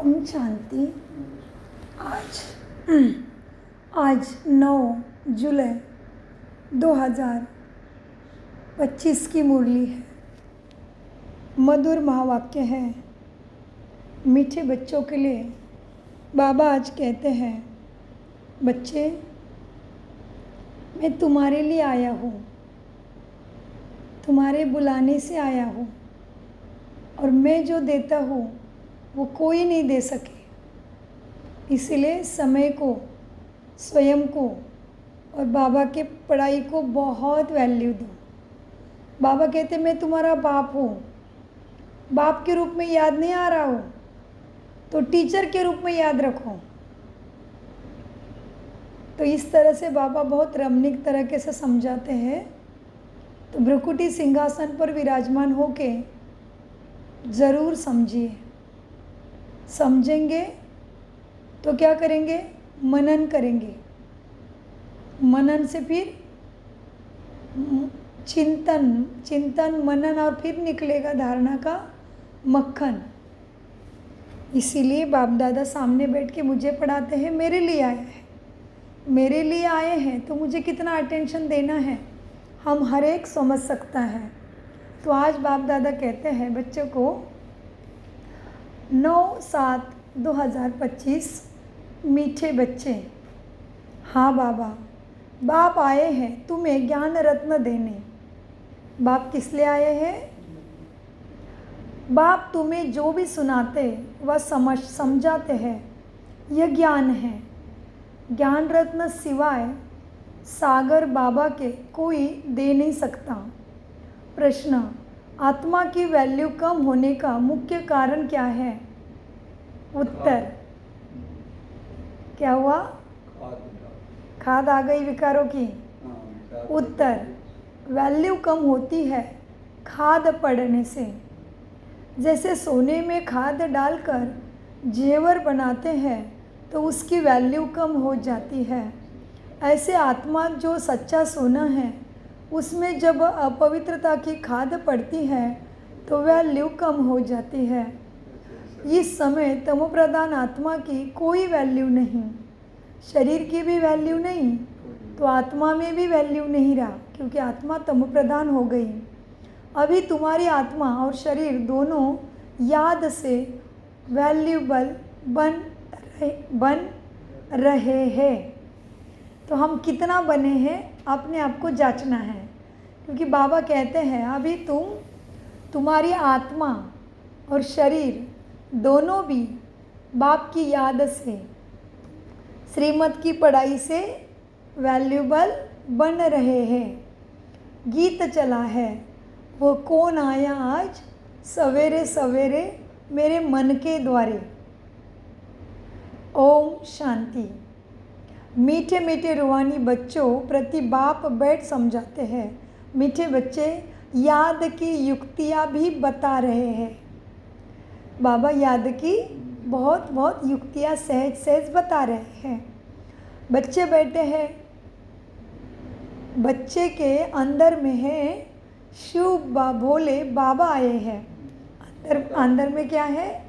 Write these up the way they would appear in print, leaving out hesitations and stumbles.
ओम शांति। आज 9 जुलाई 2025 की मुरली है। मधुर महावाक्य है। मीठे बच्चों के लिए बाबा आज कहते हैं, बच्चे मैं तुम्हारे लिए आया हूँ, तुम्हारे बुलाने से आया हूँ, और मैं जो देता हूँ वो कोई नहीं दे सके। इसलिए समय को, स्वयं को और बाबा के पढ़ाई को बहुत वैल्यू दो। बाबा कहते मैं तुम्हारा बाप हूँ। बाप के रूप में याद नहीं आ रहा हो तो टीचर के रूप में याद रखो। तो इस तरह से बाबा बहुत रमणीक तरीके से समझाते हैं। तो भ्रुकुटी सिंहासन पर विराजमान होके ज़रूर समझिए। समझेंगे तो क्या करेंगे? मनन करेंगे। मनन से फिर चिंतन मनन, और फिर निकलेगा धारणा का मक्खन। इसीलिए बाप दादा सामने बैठ के मुझे पढ़ाते हैं। मेरे लिए आया है, मेरे लिए आए हैं तो मुझे कितना अटेंशन देना है हम हर एक समझ सकता है। तो आज बाप दादा कहते हैं बच्चों को 9/7/2025 मीठे बच्चे, हाँ बाबा, बाप आए हैं तुम्हें ज्ञान रत्न देने। बाप किस लिए आए हैं? बाप तुम्हें जो भी सुनाते वह समझाते हैं, यह ज्ञान है। ज्ञान रत्न सिवाय सागर बाबा के कोई दे नहीं सकता। प्रश्न, आत्मा की वैल्यू कम होने का मुख्य कारण क्या है? उत्तर, क्या हुआ? खाद आ गई विकारों की। उत्तर, वैल्यू कम होती है खाद पड़ने से। जैसे सोने में खाद डालकर जेवर बनाते हैं तो उसकी वैल्यू कम हो जाती है। ऐसे आत्मा जो सच्चा सोना है उसमें जब अपवित्रता की खाद पड़ती है तो वैल्यू कम हो जाती है। इस समय तमोप्रधान आत्मा की कोई वैल्यू नहीं, शरीर की भी वैल्यू नहीं, तो आत्मा में भी वैल्यू नहीं रहा, क्योंकि आत्मा तमोप्रधान हो गई। अभी तुम्हारी आत्मा और शरीर दोनों याद से वैल्यूबल बन रहे हैं। तो हम कितना बने हैं अपने आप को जांचना है, क्योंकि बाबा कहते हैं अभी तुम्हारी आत्मा और शरीर दोनों भी बाप की याद से, श्रीमत की पढ़ाई से वैल्यूबल बन रहे हैं। गीत चला है, वो कौन आया आज सवेरे सवेरे मेरे मन के द्वारे। ओम शांति। मीठे मीठे रूहानी बच्चों प्रति बाप बैठ समझाते हैं। मीठे बच्चे याद की युक्तियाँ भी बता रहे हैं। बाबा याद की बहुत बहुत युक्तियाँ सहज सहज बता रहे हैं। बच्चे बैठे हैं, बच्चे के अंदर में है शिव भोले बाबा आए हैं। अंदर में क्या है?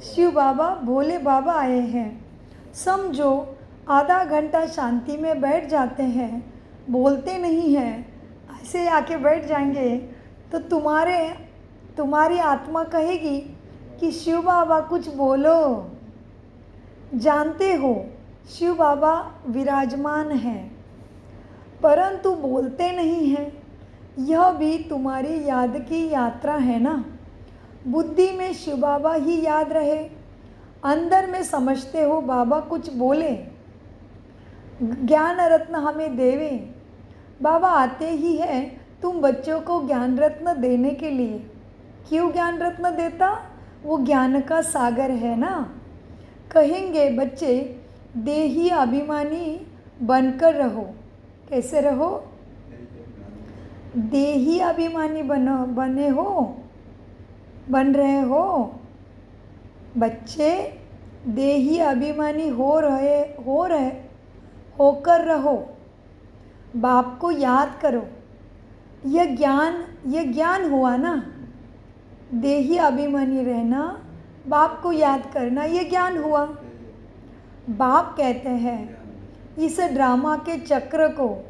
शिव बाबा, भोले बाबा आए हैं। समझो आधा घंटा शांति में बैठ जाते हैं, बोलते नहीं हैं, ऐसे आके बैठ जाएंगे तो तुम्हारी आत्मा कहेगी कि शिव बाबा कुछ बोलो। जानते हो शिव बाबा विराजमान हैं, परंतु बोलते नहीं हैं। यह भी तुम्हारी याद की यात्रा है ना। बुद्धि में शिव बाबा ही याद रहे, अंदर में समझते हो बाबा कुछ बोले, ज्ञान रत्न हमें देवे। बाबा आते ही है तुम बच्चों को ज्ञान रत्न देने के लिए। क्यों ज्ञान रत्न देता? वो ज्ञान का सागर है ना। कहेंगे बच्चे देही अभिमानी बनकर रहो। कैसे रहो? देही अभिमानी बन रहे हो। बच्चे देही अभिमानी होकर रहो। बाप को याद करो। यह ज्ञान हुआ ना। देही अभिमानी रहना बाप को याद करना, ये ज्ञान हुआ। बाप कहते हैं इस ड्रामा के चक्र को,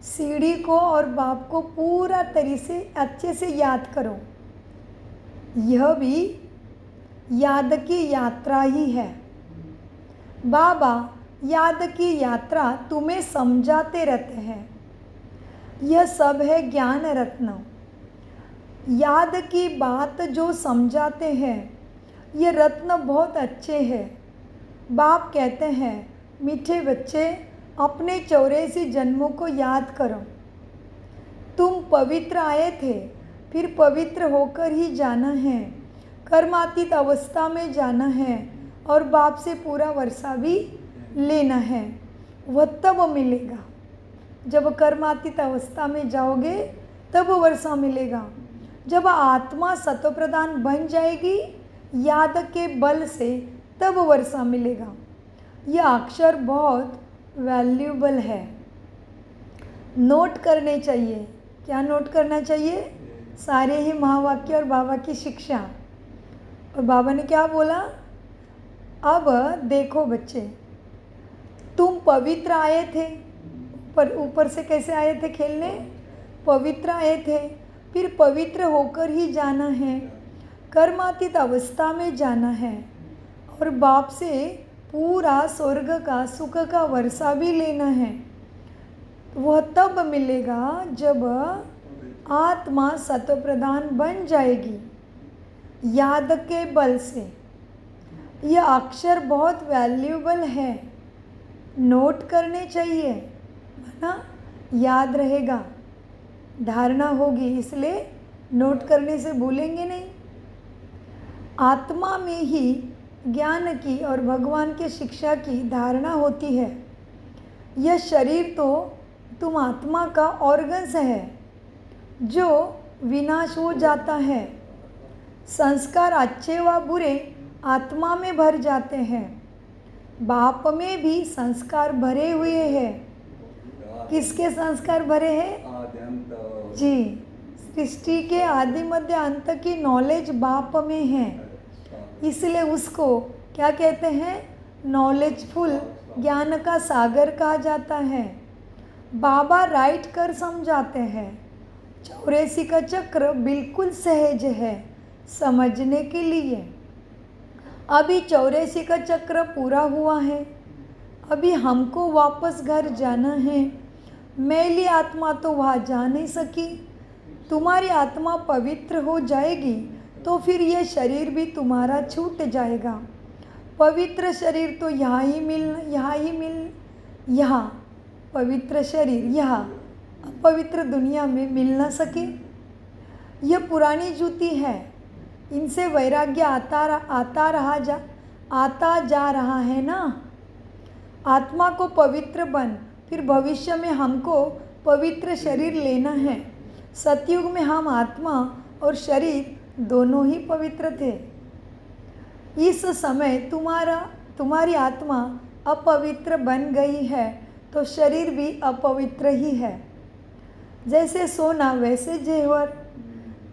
सीढ़ी को और बाप को पूरा तरीके से अच्छे से याद करो। यह भी याद की यात्रा ही है। बाबा याद की यात्रा तुम्हें समझाते रहते हैं। यह सब है ज्ञान रत्न। याद की बात जो समझाते हैं, ये रत्न बहुत अच्छे हैं। बाप कहते हैं मीठे बच्चे, अपने 84 जन्मों को याद करो। तुम पवित्र आए थे, फिर पवित्र होकर ही जाना है। कर्मातीत अवस्था में जाना है और बाप से पूरा वर्षा भी लेना है। वह तब मिलेगा जब कर्मातीत अवस्था में जाओगे, तब वर्षा मिलेगा। जब आत्मा सत्व प्रधान बन जाएगी याद के बल से, तब वर्षा मिलेगा। यह अक्षर बहुत वैल्यूबल है, नोट करने चाहिए। क्या नोट करना चाहिए? सारे ही महावाक्य और बाबा की शिक्षा। और बाबा ने क्या बोला? अब देखो बच्चे, तुम पवित्र आए थे, पर ऊपर से कैसे आए थे खेलने? पवित्र आए थे, फिर पवित्र होकर ही जाना है। कर्मातीत अवस्था में जाना है और बाप से पूरा स्वर्ग का सुख का वर्षा भी लेना है। वह तब मिलेगा जब आत्मा सत्व प्रधान बन जाएगी याद के बल से। यह अक्षर बहुत वैल्यूबल है, नोट करने चाहिए, है ना? याद रहेगा, धारणा होगी, इसलिए नोट करने से भूलेंगे नहीं। आत्मा में ही ज्ञान की और भगवान के शिक्षा की धारणा होती है। यह शरीर तो तुम आत्मा का ऑर्गन्स है जो विनाश हो जाता है। संस्कार अच्छे व बुरे आत्मा में भर जाते हैं। बाप में भी संस्कार भरे हुए हैं। किसके संस्कार भरे हैं? जी, सृष्टि के आदि मध्य अंत की नॉलेज बाप में है, इसलिए उसको क्या कहते हैं? नॉलेजफुल, ज्ञान का सागर कहा जाता है। बाबा राइट कर समझाते हैं। 84 का चक्र बिल्कुल सहज है समझने के लिए। अभी 84 का चक्र पूरा हुआ है, अभी हमको वापस घर जाना है। मैली आत्मा तो वहाँ जा नहीं सकी। तुम्हारी आत्मा पवित्र हो जाएगी तो फिर ये शरीर भी तुम्हारा छूट जाएगा। पवित्र शरीर तो यहाँ पवित्र शरीर यहाँ पवित्र दुनिया में मिल ना सके। यह पुरानी जूती है, इनसे वैराग्य आता जा रहा है ना। आत्मा को पवित्र बन, फिर भविष्य में हमको पवित्र शरीर लेना है। सतयुग में हम आत्मा और शरीर दोनों ही पवित्र थे। इस समय तुम्हारी आत्मा अपवित्र बन गई है तो शरीर भी अपवित्र ही है। जैसे सोना वैसे जेवर।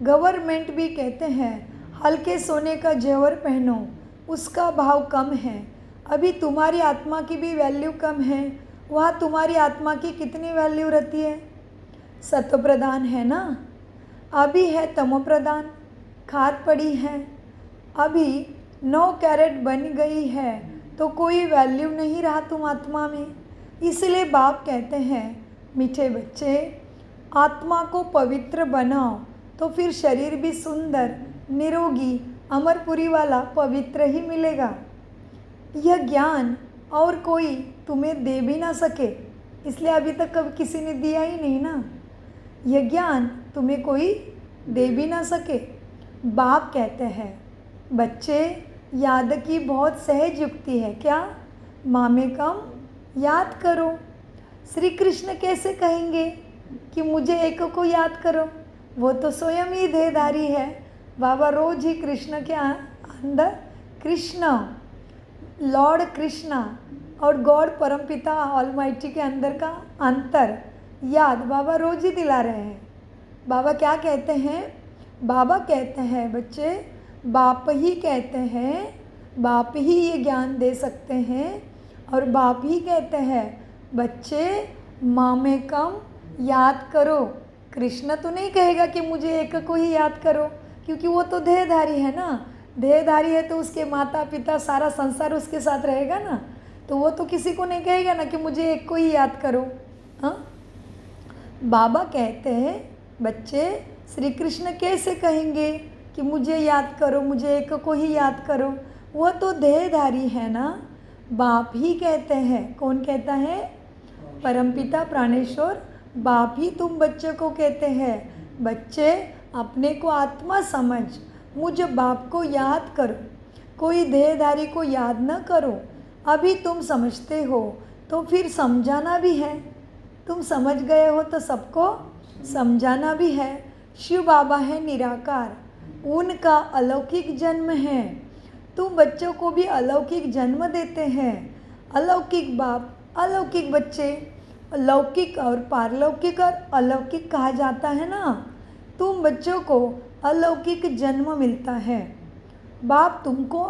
गवर्नमेंट भी कहते हैं हल्के सोने का जेवर पहनो, उसका भाव कम है। अभी तुम्हारी आत्मा की भी वैल्यू कम है। वहाँ तुम्हारी आत्मा की कितनी वैल्यू रहती है? सत्व प्रधान है ना, अभी है तमो प्रधान, खाद पड़ी है। अभी 9 कैरेट बन गई है तो कोई वैल्यू नहीं रहा तुम आत्मा में। इसलिए बाप कहते हैं मीठे बच्चे, आत्मा को पवित्र बनाओ तो फिर शरीर भी सुंदर, निरोगी, अमरपुरी वाला पवित्र ही मिलेगा। यह ज्ञान और कोई तुम्हें दे भी ना सके, इसलिए अभी तक कभी किसी ने दिया ही नहीं ना। यह ज्ञान तुम्हें कोई दे भी ना सके। बाप कहते हैं बच्चे, याद की बहुत सहज युक्ति है। क्या? मामे कम याद करो। श्री कृष्ण कैसे कहेंगे कि मुझे एक को याद करो? वो तो स्वयं ही देहधारी है। बाबा रोज ही कृष्ण के अंदर, कृष्ण लॉर्ड कृष्णा और गॉड परमपिता ऑलमाइटी के अंदर का अंतर याद बाबा रोज ही दिला रहे हैं। बाबा क्या कहते हैं? बाबा कहते हैं बच्चे, बाप ही कहते हैं, बाप ही ये ज्ञान दे सकते हैं और बाप ही कहते हैं बच्चे माँ में कम याद करो। कृष्ण तो नहीं कहेगा कि मुझे एक को ही याद करो, क्योंकि वो तो देहधारी है ना। देहधारी है तो उसके माता पिता सारा संसार उसके साथ रहेगा ना, तो वो तो किसी को नहीं कहेगा ना कि मुझे एक को ही याद करो। हाँ, बाबा कहते हैं बच्चे श्री कृष्ण कैसे कहेंगे कि मुझे याद करो, मुझे एक को ही याद करो, वो तो देहधारी है ना। बाप ही कहते हैं। कौन कहता है? परमपिता प्राणेश्वर बाप ही तुम बच्चे को कहते हैं बच्चे अपने को आत्मा समझ, मुझे बाप को याद करो, कोई देहधारी को याद न करो। अभी तुम समझते हो तो फिर समझाना भी है, तुम समझ गए हो तो सबको समझाना भी है। शिव बाबा है निराकार, उनका अलौकिक जन्म है। तुम बच्चों को भी अलौकिक जन्म देते हैं। अलौकिक बाप, अलौकिक बच्चे, लौकिक और पारलौकिक और अलौकिक कहा जाता है ना। तुम बच्चों को अलौकिक जन्म मिलता है। बाप तुमको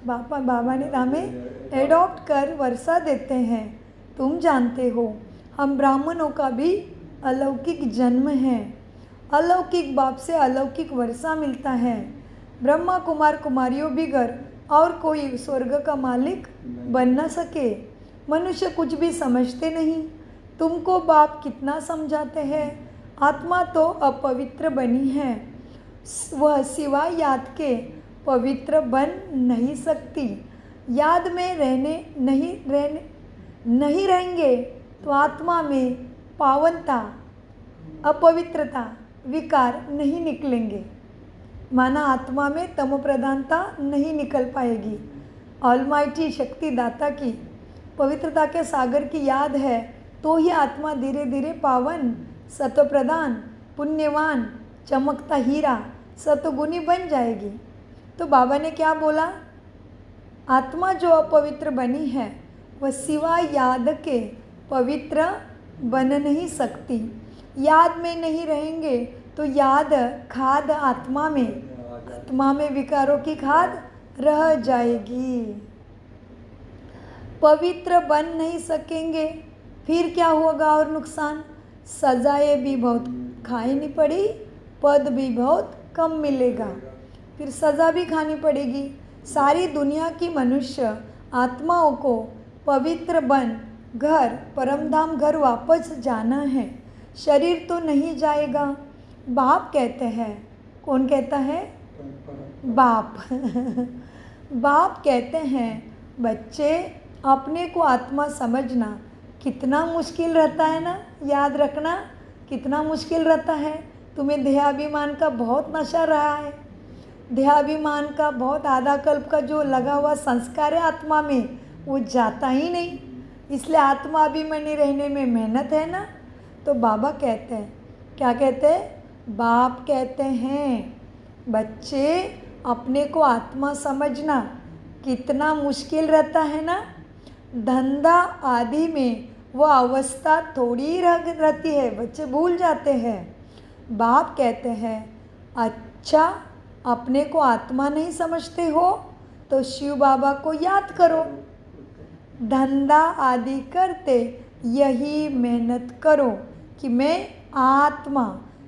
बाबा ने हमें एडॉप्ट कर वर्षा देते हैं। तुम जानते हो हम ब्राह्मणों का भी अलौकिक जन्म है। अलौकिक बाप से अलौकिक वर्षा मिलता है। ब्रह्मा कुमार कुमारियों बिगर और कोई स्वर्ग का मालिक बन न सके। मनुष्य कुछ भी समझते नहीं। तुमको बाप कितना समझाते हैं। आत्मा तो अपवित्र बनी है, वह सिवाय याद के पवित्र बन नहीं सकती। याद में नहीं रहेंगे तो आत्मा में पावनता, अपवित्रता, विकार नहीं निकलेंगे। माना आत्मा में तमो प्रधानता नहीं निकल पाएगी। ऑलमाइटी शक्ति दाता की पवित्रता के सागर की याद है तो ही आत्मा धीरे धीरे पावन, सत्व प्रधान, पुण्यवान, चमकता हीरा, सतगुणी बन जाएगी। तो बाबा ने क्या बोला? आत्मा जो अपवित्र बनी है वह सिवाय याद के पवित्र बन नहीं सकती। याद में नहीं रहेंगे तो याद खाद आत्मा में विकारों की खाद रह जाएगी। पवित्र बन नहीं सकेंगे, फिर क्या होगा और नुकसान? सजाएं भी बहुत खानी पड़ी, पद भी बहुत कम मिलेगा, फिर सज़ा भी खानी पड़ेगी। सारी दुनिया की मनुष्य आत्माओं को पवित्र बन घर, परमधाम घर वापस जाना है। शरीर तो नहीं जाएगा। बाप कहते हैं। कौन कहता है? बाप बाप कहते हैं बच्चे अपने को आत्मा समझना कितना मुश्किल रहता है ना। याद रखना कितना मुश्किल रहता है। तुम्हें देहाभिमान का बहुत नशा रहा है। देहाभिमान का बहुत आधा कल्प का जो लगा हुआ संस्कार है आत्मा में, वो जाता ही नहीं। इसलिए आत्मा अभिमानी रहने में मेहनत है ना। तो बाबा कहते हैं, क्या कहते हैं? बाप कहते हैं बच्चे अपने को आत्मा समझना कितना मुश्किल रहता है ना। धंधा आदि में वो अवस्था थोड़ी रहती है, बच्चे भूल जाते हैं। बाप कहते हैं अच्छा अपने को आत्मा नहीं समझते हो तो शिव बाबा को याद करो। धंधा आदि करते यही मेहनत करो कि मैं आत्मा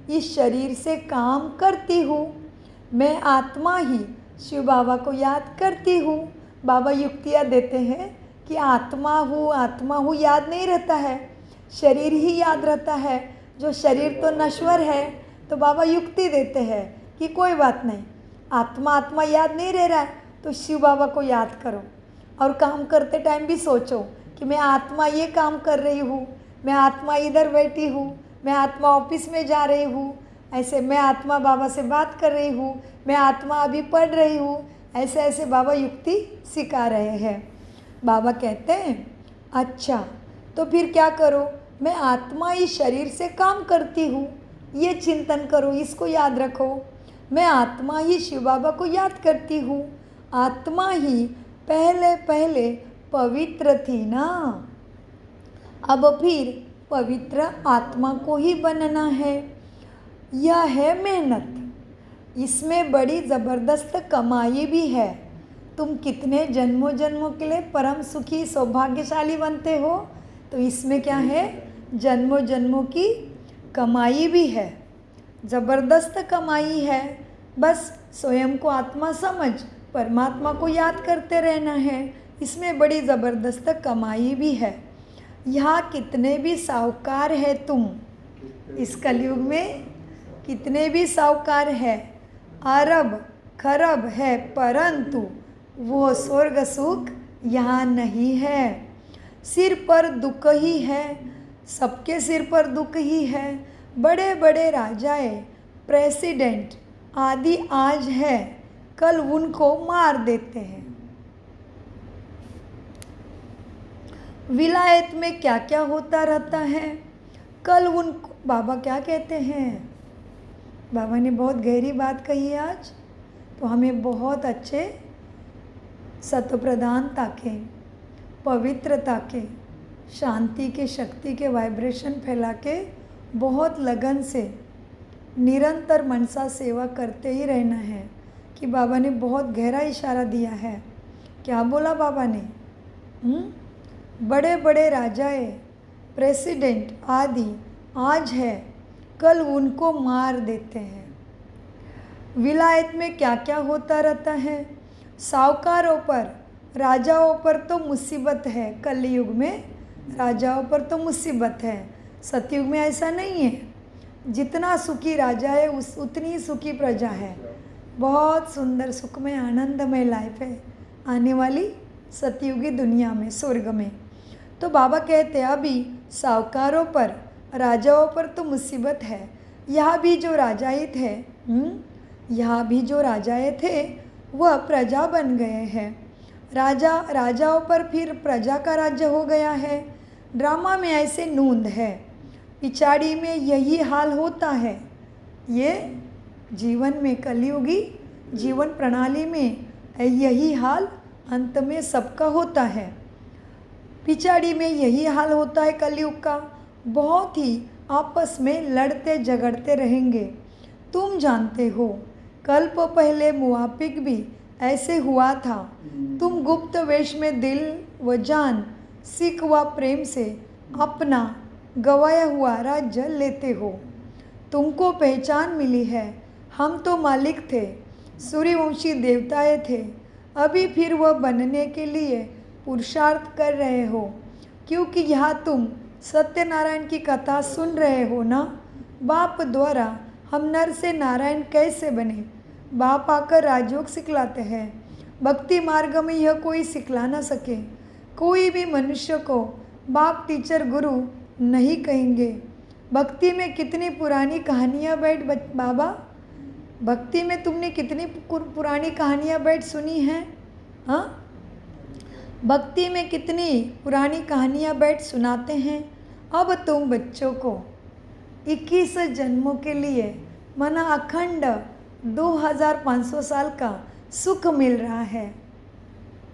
इस शरीर से काम करती हूँ, मैं आत्मा ही शिव बाबा को याद करती हूँ। बाबा युक्तियाँ देते हैं कि आत्मा हूँ याद नहीं रहता है, शरीर ही याद रहता है। जो शरीर तो नश्वर है, तो बाबा युक्ति देते हैं कि कोई बात नहीं, आत्मा याद नहीं रह रहा है तो शिव बाबा को याद करो। और काम करते टाइम भी सोचो कि मैं आत्मा ये काम कर रही हूँ, मैं आत्मा इधर बैठी हूँ, मैं आत्मा ऑफिस में जा रही हूँ, ऐसे मैं आत्मा बाबा से बात कर रही हूँ, मैं आत्मा अभी पढ़ रही हूँ। ऐसे ऐसे बाबा युक्ति सिखा रहे हैं। बाबा कहते हैं अच्छा तो फिर क्या करो? मैं आत्मा इस शरीर से काम करती हूँ, ये चिंतन करो, इसको याद रखो। मैं आत्मा ही शिव बाबा को याद करती हूँ। आत्मा ही पहले पवित्र थी ना, अब फिर पवित्र आत्मा को ही बनना है। यह है मेहनत। इसमें बड़ी ज़बरदस्त कमाई भी है। तुम कितने जन्मों जन्मों के लिए परम सुखी सौभाग्यशाली बनते हो, तो इसमें क्या है, जन्मों जन्मों की कमाई भी है, ज़बरदस्त कमाई है। बस स्वयं को आत्मा समझ परमात्मा को याद करते रहना है, इसमें बड़ी ज़बरदस्त कमाई भी है। यहाँ कितने भी साहूकार है तुम, इस कलयुग में कितने भी साहूकार है, अरब खरब है, परंतु वो स्वर्ग सुख यहाँ नहीं है। सिर पर दुख ही है, सबके सिर पर दुख ही है। बड़े बड़े राजाए, प्रेसिडेंट आदि आज है, कल उनको मार देते हैं। विलायत में क्या क्या होता रहता है, कल उनको बाबा क्या कहते हैं। बाबा ने बहुत गहरी बात कही है आज, तो हमें बहुत अच्छे सत्प्रधानता के, पवित्रता के, शांति के, शक्ति के वाइब्रेशन फैला के बहुत लगन से निरंतर मनसा सेवा करते ही रहना है। कि बाबा ने बहुत गहरा इशारा दिया है। क्या बोला बाबा ने, बड़े बड़े राजाए, प्रेसिडेंट आदि आज है, कल उनको मार देते हैं। विलायत में क्या क्या होता रहता है, साहूकारों पर, राजाओं पर तो मुसीबत है। कलयुग में राजाओं पर तो मुसीबत है, सतयुग में ऐसा नहीं है। जितना सुखी राजा है उतनी सुखी प्रजा है। बहुत सुंदर सुखमय आनंदमय लाइफ है आने वाली सतयुगी दुनिया में, स्वर्ग में। तो बाबा कहते हैं अभी साहूकारों पर, राजाओं पर तो मुसीबत है। यहाँ भी जो राजाए थे, यहाँ भी जो राजाए थे वह प्रजा बन गए हैं। राजाओं पर फिर प्रजा का राज्य हो गया है। ड्रामा में ऐसे नूंद है, पिछाड़ी में यही हाल होता है। ये जीवन में, कलयुगी जीवन प्रणाली में यही हाल अंत में सबका होता है। पिछाड़ी में यही हाल होता है कलयुग का। बहुत ही आपस में लड़ते झगड़ते रहेंगे। तुम जानते हो कल्प पहले मुआफिक भी ऐसे हुआ था। तुम गुप्त वेश में दिल व जान, सिख व प्रेम से अपना गवाया हुआ राज्य लेते हो। तुमको पहचान मिली है। हम तो मालिक थे, सूर्यवंशी देवताएं थे। अभी फिर वह बनने के लिए पुरुषार्थ कर रहे हो, क्योंकि यहाँ तुम सत्यनारायण की कथा सुन रहे हो ना। बाप द्वारा हम नर से नारायण कैसे बने, बाप आकर राजयोग सिखलाते हैं। भक्ति मार्ग में यह कोई सिखला ना सके। कोई भी मनुष्य को बाप टीचर गुरु नहीं कहेंगे। भक्ति में कितनी पुरानी कहानियाँ बैठ बाबा, भक्ति में तुमने कितनी पुरानी कहानियाँ बैठ सुनी हैं, हाँ? भक्ति में कितनी पुरानी कहानियाँ बैठ सुनाते हैं। अब तुम बच्चों को 21 जन्मों के लिए मना अखंड 2500 साल का सुख मिल रहा है,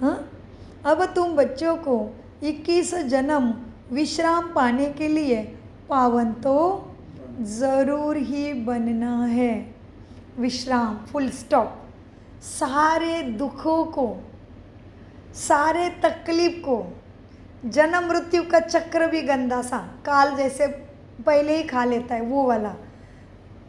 हाँ? अब तुम बच्चों को 21 जन्म विश्राम पाने के लिए पावन तो ज़रूर ही बनना है। विश्राम, फुल स्टॉप। सारे दुखों को, सारे तकलीफ को, जन्म मृत्यु का चक्र भी गंदा सा काल जैसे पहले ही खा लेता है, वो वाला।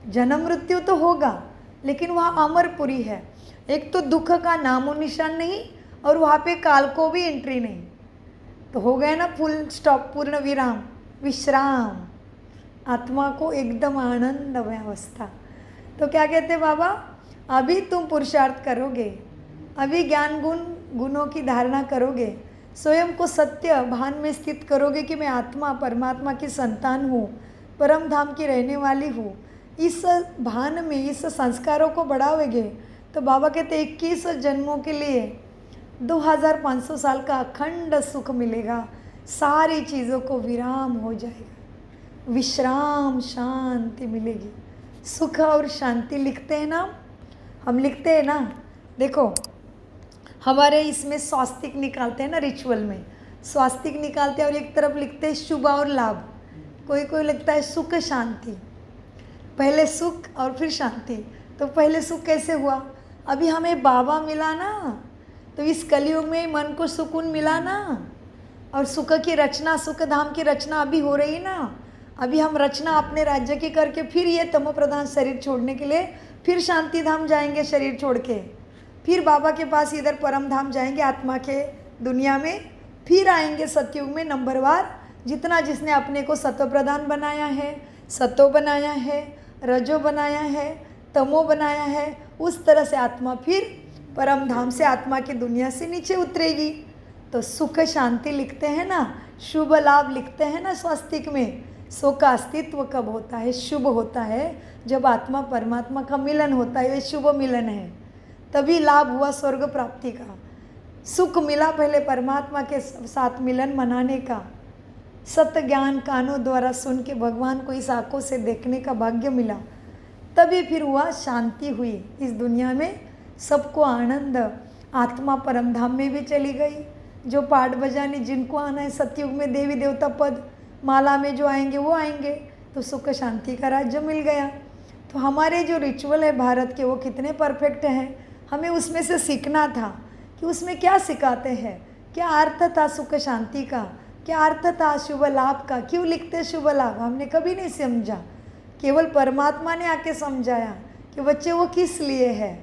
जन्म मृत्यु तो होगा, लेकिन वहाँ अमरपुरी है। एक तो दुख का नामो निशान नहीं, और वहाँ पे काल को भी एंट्री नहीं। तो हो गया ना फुल स्टॉप, पूर्ण विराम, विश्राम। आत्मा को एकदम आनंदमय अवस्था। तो क्या कहते बाबा, अभी तुम पुरुषार्थ करोगे, अभी ज्ञान गुणों की धारणा करोगे, स्वयं को सत्य भान में स्थित करोगे कि मैं आत्मा परमात्मा की संतान हूँ, परम धाम की रहने वाली हूँ। इस भान में, इस संस्कारों को बढ़ाओगे तो बाबा कहते 21 जन्मों के लिए 2500 साल का अखंड सुख मिलेगा। सारी चीज़ों को विराम हो जाएगा, विश्राम, शांति मिलेगी। सुख और शांति लिखते हैं ना, हम लिखते हैं ना। देखो हमारे इसमें स्वास्तिक निकालते हैं ना, रिचुअल में स्वास्तिक निकालते हैं और एक तरफ लिखते हैं शुभ और लाभ। कोई कोई लिखता है सुख शांति, पहले सुख और फिर शांति। तो पहले सुख कैसे हुआ? अभी हमें बाबा मिला ना, तो इस कलयुग में मन को सुकून मिला ना, और सुख की रचना, सुख धाम की रचना अभी हो रही ना। अभी हम रचना अपने राज्य की करके फिर ये तमो प्रधान शरीर छोड़ने के लिए फिर शांति धाम जाएंगे शरीर छोड़ के, फिर बाबा के पास इधर परम धाम जाएंगे आत्मा के दुनिया में, फिर आएंगे सतयुग में नंबरवार। जितना जिसने अपने को सत्व प्रधान बनाया है, सतो बनाया है, रजो बनाया है, तमो बनाया है, उस तरह से आत्मा फिर परम धाम से आत्मा की दुनिया से नीचे उतरेगी। तो सुख शांति लिखते हैं ना, शुभ लाभ लिखते हैं ना स्वस्तिक में। सुख का अस्तित्व कब होता है? शुभ होता है जब आत्मा परमात्मा का मिलन होता है, ये शुभ मिलन है, तभी लाभ हुआ स्वर्ग प्राप्ति का। सुख मिला पहले परमात्मा के साथ मिलन मनाने का, सत्य ज्ञान कानों द्वारा सुन के भगवान को इस आंखों से देखने का भाग्य मिला, तभी फिर हुआ शांति हुई इस दुनिया में, सबको आनंद। आत्मा परम धाम में भी चली गई। जो पाठ बजाने जिनको आना है सतयुग में देवी देवता पद माला में जो आएंगे वो आएंगे, तो सुख शांति का राज्य मिल गया। तो हमारे जो रिचुअल है भारत के वो कितने परफेक्ट हैं, हमें उसमें से सीखना था कि उसमें क्या सिखाते हैं, क्या अर्थ था सुख शांति का, क्या अर्थ था शुभ लाभ का, क्यों लिखते शुभ लाभ, हमने कभी नहीं समझा। केवल परमात्मा ने आके समझाया कि बच्चे वो किस लिए है।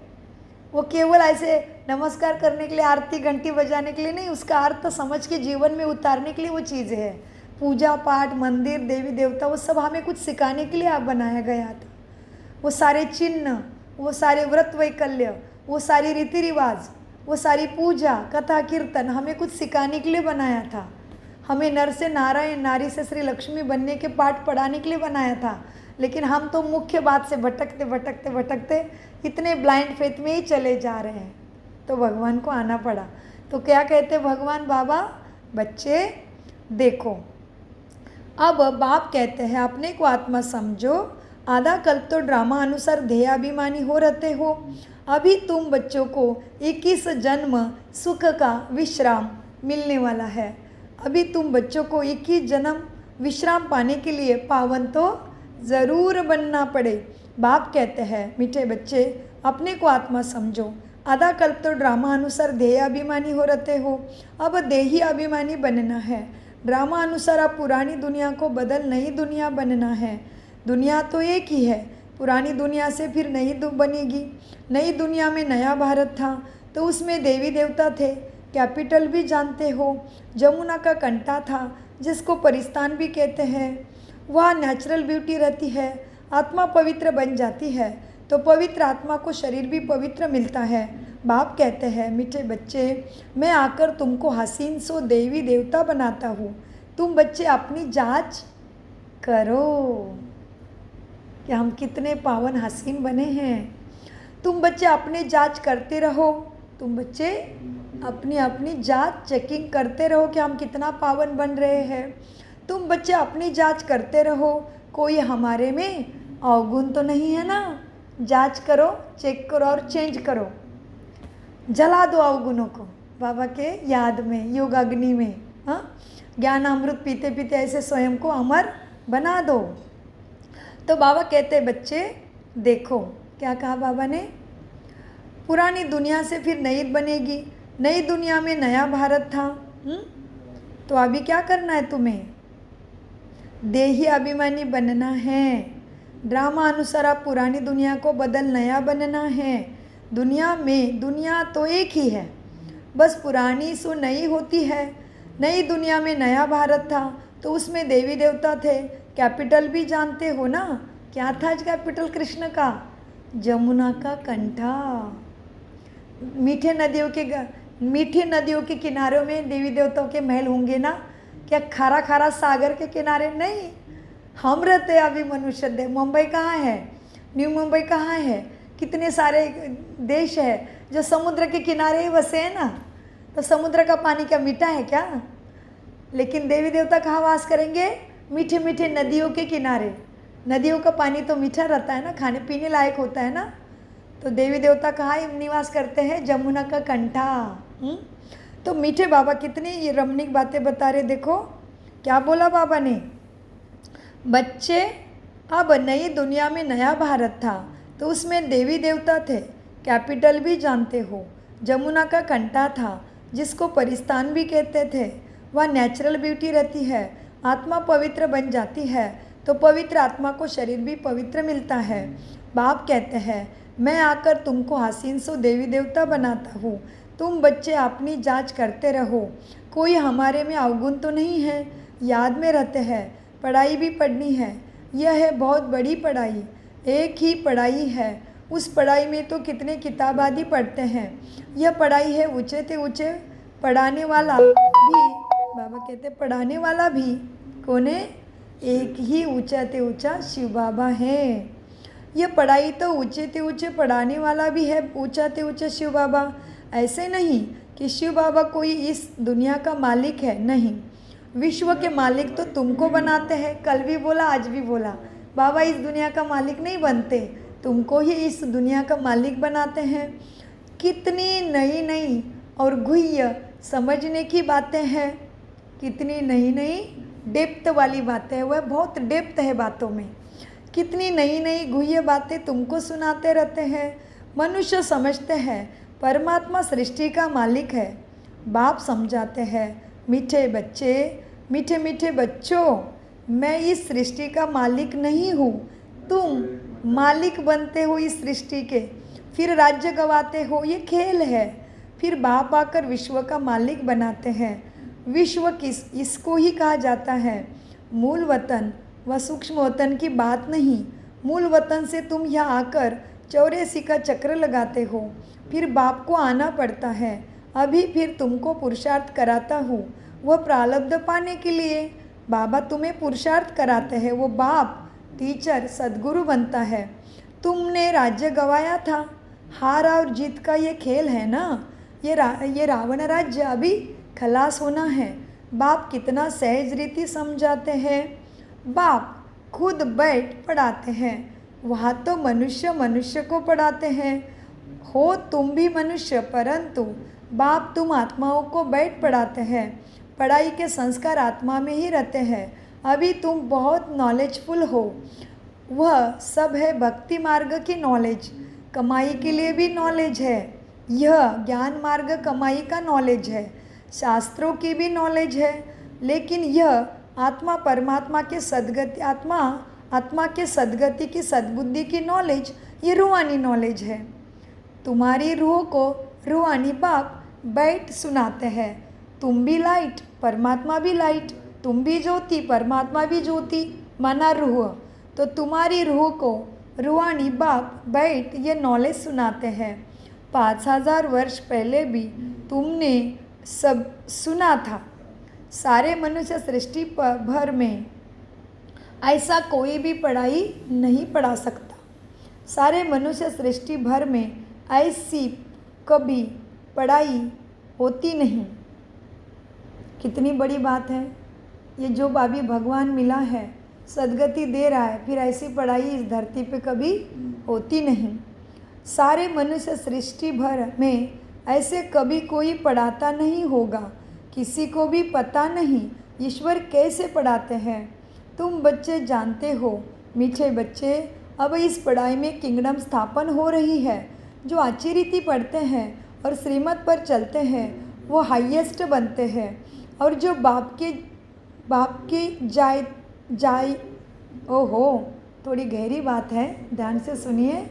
वो केवल ऐसे नमस्कार करने के लिए, आरती घंटी बजाने के लिए नहीं, उसका अर्थ समझ के जीवन में उतारने के लिए वो चीज़ें है। पूजा पाठ, मंदिर, देवी देवता, वो सब हमें कुछ सिखाने के लिए आप बनाया गया था। वो सारे चिन्ह, वो सारे व्रत वैकल्य, वो सारी रीति रिवाज, वो सारी पूजा कथा कीर्तन हमें कुछ सिखाने के लिए बनाया था। हमें नर से नारायण, नारी से श्री लक्ष्मी बनने के पाठ पढ़ाने के लिए बनाया था। लेकिन हम तो मुख्य बात से भटकते भटकते भटकते इतने ब्लाइंड फेथ में ही चले जा रहे हैं, तो भगवान को आना पड़ा। तो क्या कहते भगवान बाबा, बच्चे देखो, अब बाप कहते हैं अपने को आत्मा समझो, आधा कल्प तो ड्रामा अनुसार ध्येयाभिमानी हो रहते हो। अभी तुम बच्चों को 21 जन्म सुख का विश्राम मिलने वाला है। अभी तुम बच्चों को 21 जन्म विश्राम पाने के लिए पावन तो ज़रूर बनना पड़े। बाप कहते हैं मीठे बच्चे अपने को आत्मा समझो, आधा कल्प तो ड्रामा अनुसार ध्येय अभिमानी हो रहते हो, अब देही अभिमानी बनना है। ड्रामा अनुसार आप पुरानी दुनिया को बदल नई दुनिया बनना है। दुनिया तो एक ही है, पुरानी दुनिया से फिर नई बनेगी। नई दुनिया में नया भारत था तो उसमें देवी देवता थे, कैपिटल भी जानते हो, जमुना का कंटा था जिसको परिस्तान भी कहते हैं। वहाँ नेचुरल ब्यूटी रहती है, आत्मा पवित्र बन जाती है तो पवित्र आत्मा को शरीर भी पवित्र मिलता है। बाप कहते हैं मीठे बच्चे मैं आकर तुमको हसीन सो देवी देवता बनाता हूँ, तुम बच्चे अपनी जांच करो कि हम कितने पावन हसीन बने हैं। तुम बच्चे अपनी जांच करते रहो, तुम बच्चे अपनी अपनी जांच चेकिंग करते रहो कि हम कितना पावन बन रहे हैं। तुम बच्चे अपनी जांच करते रहो, कोई हमारे में अवगुण तो नहीं है ना। जांच करो, चेक करो और चेंज करो, जला दो अवगुणों को बाबा के याद में, योग अग्नि में। हाँ, ज्ञान अमृत पीते पीते ऐसे स्वयं को अमर बना दो। तो बाबा कहते बच्चे देखो, क्या कहा बाबा ने, पुरानी दुनिया से फिर नई बनेगी, नई दुनिया में नया भारत था। तो अभी क्या करना है तुम्हें, देही अभिमानी बनना है। ड्रामा अनुसार आप पुरानी दुनिया को बदल नया बनना है। दुनिया में दुनिया तो एक ही है, बस पुरानी सो नई होती है। नई दुनिया में नया भारत था तो उसमें देवी देवता थे, कैपिटल भी जानते हो ना। क्या था आज कैपिटल कृष्ण का, जमुना का कंठा। मीठी नदियों के किनारों में देवी देवताओं के महल होंगे ना, क्या खारा खारा सागर के किनारे नहीं। हम रहते हैं अभी मनुष्य देह। मुंबई कहाँ है, न्यू मुंबई कहाँ है, कितने सारे देश है जो समुद्र के किनारे ही बसे हैं ना। तो समुद्र का पानी क्या मीठा है क्या? लेकिन देवी देवता कहाँ वास करेंगे, मीठे मीठे नदियों के किनारे। नदियों का पानी तो मीठा रहता है ना, खाने पीने लायक होता है ना। तो देवी देवता कहाँ निवास करते हैं, जमुना का कंठा। तो मीठे बाबा कितनी ये रमणीक बातें बता रहे। देखो क्या बोला बाबा ने, बच्चे अब नई दुनिया में नया भारत था, तो उसमें देवी देवता थे। कैपिटल भी जानते हो, जमुना का कंटा था जिसको परिस्तान भी कहते थे। वह नेचुरल ब्यूटी रहती है। आत्मा पवित्र बन जाती है तो पवित्र आत्मा को शरीर भी पवित्र मिलता है। बाप कहते हैं मैं आकर तुमको हसीन सो देवी देवता बनाता हूँ। तुम बच्चे अपनी जांच करते रहो, कोई हमारे में अवगुण तो नहीं है। याद में रहते हैं, पढ़ाई भी पढ़नी है। यह है बहुत बड़ी पढ़ाई, एक ही पढ़ाई है। उस पढ़ाई में तो कितने किताब आदि पढ़ते हैं। यह पढ़ाई है ऊँचे से ऊँचे पढ़ाने वाला भी। बाबा कहते पढ़ाने वाला भी कौन है? एक ही ऊँचा से ऊँचा शिव बाबा है। यह पढ़ाई तो ऊँचे से ऊँचे पढ़ाने वाला भी है, ऊँचा से ऊँचा शिव बाबा। ऐसे नहीं कि शिव बाबा कोई इस दुनिया का मालिक है, नहीं। विश्व के मालिक तो तुमको बनाते हैं। कल भी बोला, आज भी बोला, बाबा इस दुनिया का मालिक नहीं बनते, तुमको ही इस दुनिया का मालिक बनाते हैं। कितनी नई नई और गुह्य समझने की बातें हैं, कितनी नई नई डेप्थ वाली बातें हैं। वह बहुत डेप्थ है बातों में। कितनी नई नई गुह्य बातें तुमको सुनाते रहते हैं। मनुष्य समझते हैं परमात्मा सृष्टि का मालिक है। बाप समझाते हैं मीठे बच्चे, मीठे मीठे बच्चों, मैं इस सृष्टि का मालिक नहीं हूँ। तुम मालिक बनते हो इस सृष्टि के, फिर राज्य गवाते हो, ये खेल है। फिर बाप आकर विश्व का मालिक बनाते हैं। विश्व इसको ही कहा जाता है मूल वतन। वह सूक्ष्म वतन की बात नहीं। मूल वतन से तुम यहाँ आकर 84 का चक्र लगाते हो, फिर बाप को आना पड़ता है। अभी फिर तुमको पुरुषार्थ कराता हूँ, वह प्रारब्ध पाने के लिए। बाबा तुम्हें पुरुषार्थ कराते हैं, वो बाप टीचर सद्गुरु बनता है। तुमने राज्य गवाया था। हार और जीत का ये खेल है ना। ये रावण राज्य अभी खलास होना है। बाप कितना सहज रीति समझाते हैं। बाप खुद बैठ पढ़ाते हैं। वहाँ तो मनुष्य मनुष्य को पढ़ाते हैं। हो तुम भी मनुष्य, परंतु बाप तुम आत्माओं को बैठ पढ़ाते हैं। पढ़ाई के संस्कार आत्मा में ही रहते हैं। अभी तुम बहुत नॉलेजफुल हो। वह सब है भक्ति मार्ग की नॉलेज। कमाई के लिए भी नॉलेज है। यह ज्ञान मार्ग कमाई का नॉलेज है। शास्त्रों की भी नॉलेज है। लेकिन यह आत्मा परमात्मा के सद्गति, आत्मा के सद्गति की सद्बुद्धि की नॉलेज, ये रूहानी नॉलेज है। तुम्हारी रूह को रूहानी बाप बैठ सुनाते हैं। तुम भी लाइट, परमात्मा भी लाइट। तुम भी ज्योति, परमात्मा भी ज्योति, माना रूह। तो तुम्हारी रूह को रूहानी बाप बैठ ये नॉलेज सुनाते हैं। 5000 वर्ष पहले भी तुमने सब सुना था। सारे मनुष्य सृष्टि भर में ऐसा कोई भी पढ़ाई नहीं पढ़ा सकता। सारे मनुष्य सृष्टि भर में ऐसी कभी पढ़ाई होती नहीं। कितनी बड़ी बात है ये, जो अभी भगवान मिला है, सद्गति दे रहा है, फिर ऐसी पढ़ाई इस धरती पे कभी होती नहीं। सारे मनुष्य सृष्टि भर में ऐसे कभी कोई पढ़ाता नहीं होगा। किसी को भी पता नहीं ईश्वर कैसे पढ़ाते हैं। तुम बच्चे जानते हो, मीठे बच्चे, अब इस पढ़ाई में किंगडम स्थापन हो रही है। जो अच्छी रीति पढ़ते हैं और श्रीमत पर चलते हैं वो हाईएस्ट बनते हैं। और जो बाप की जाय ओहो, थोड़ी गहरी बात है, ध्यान से सुनिए।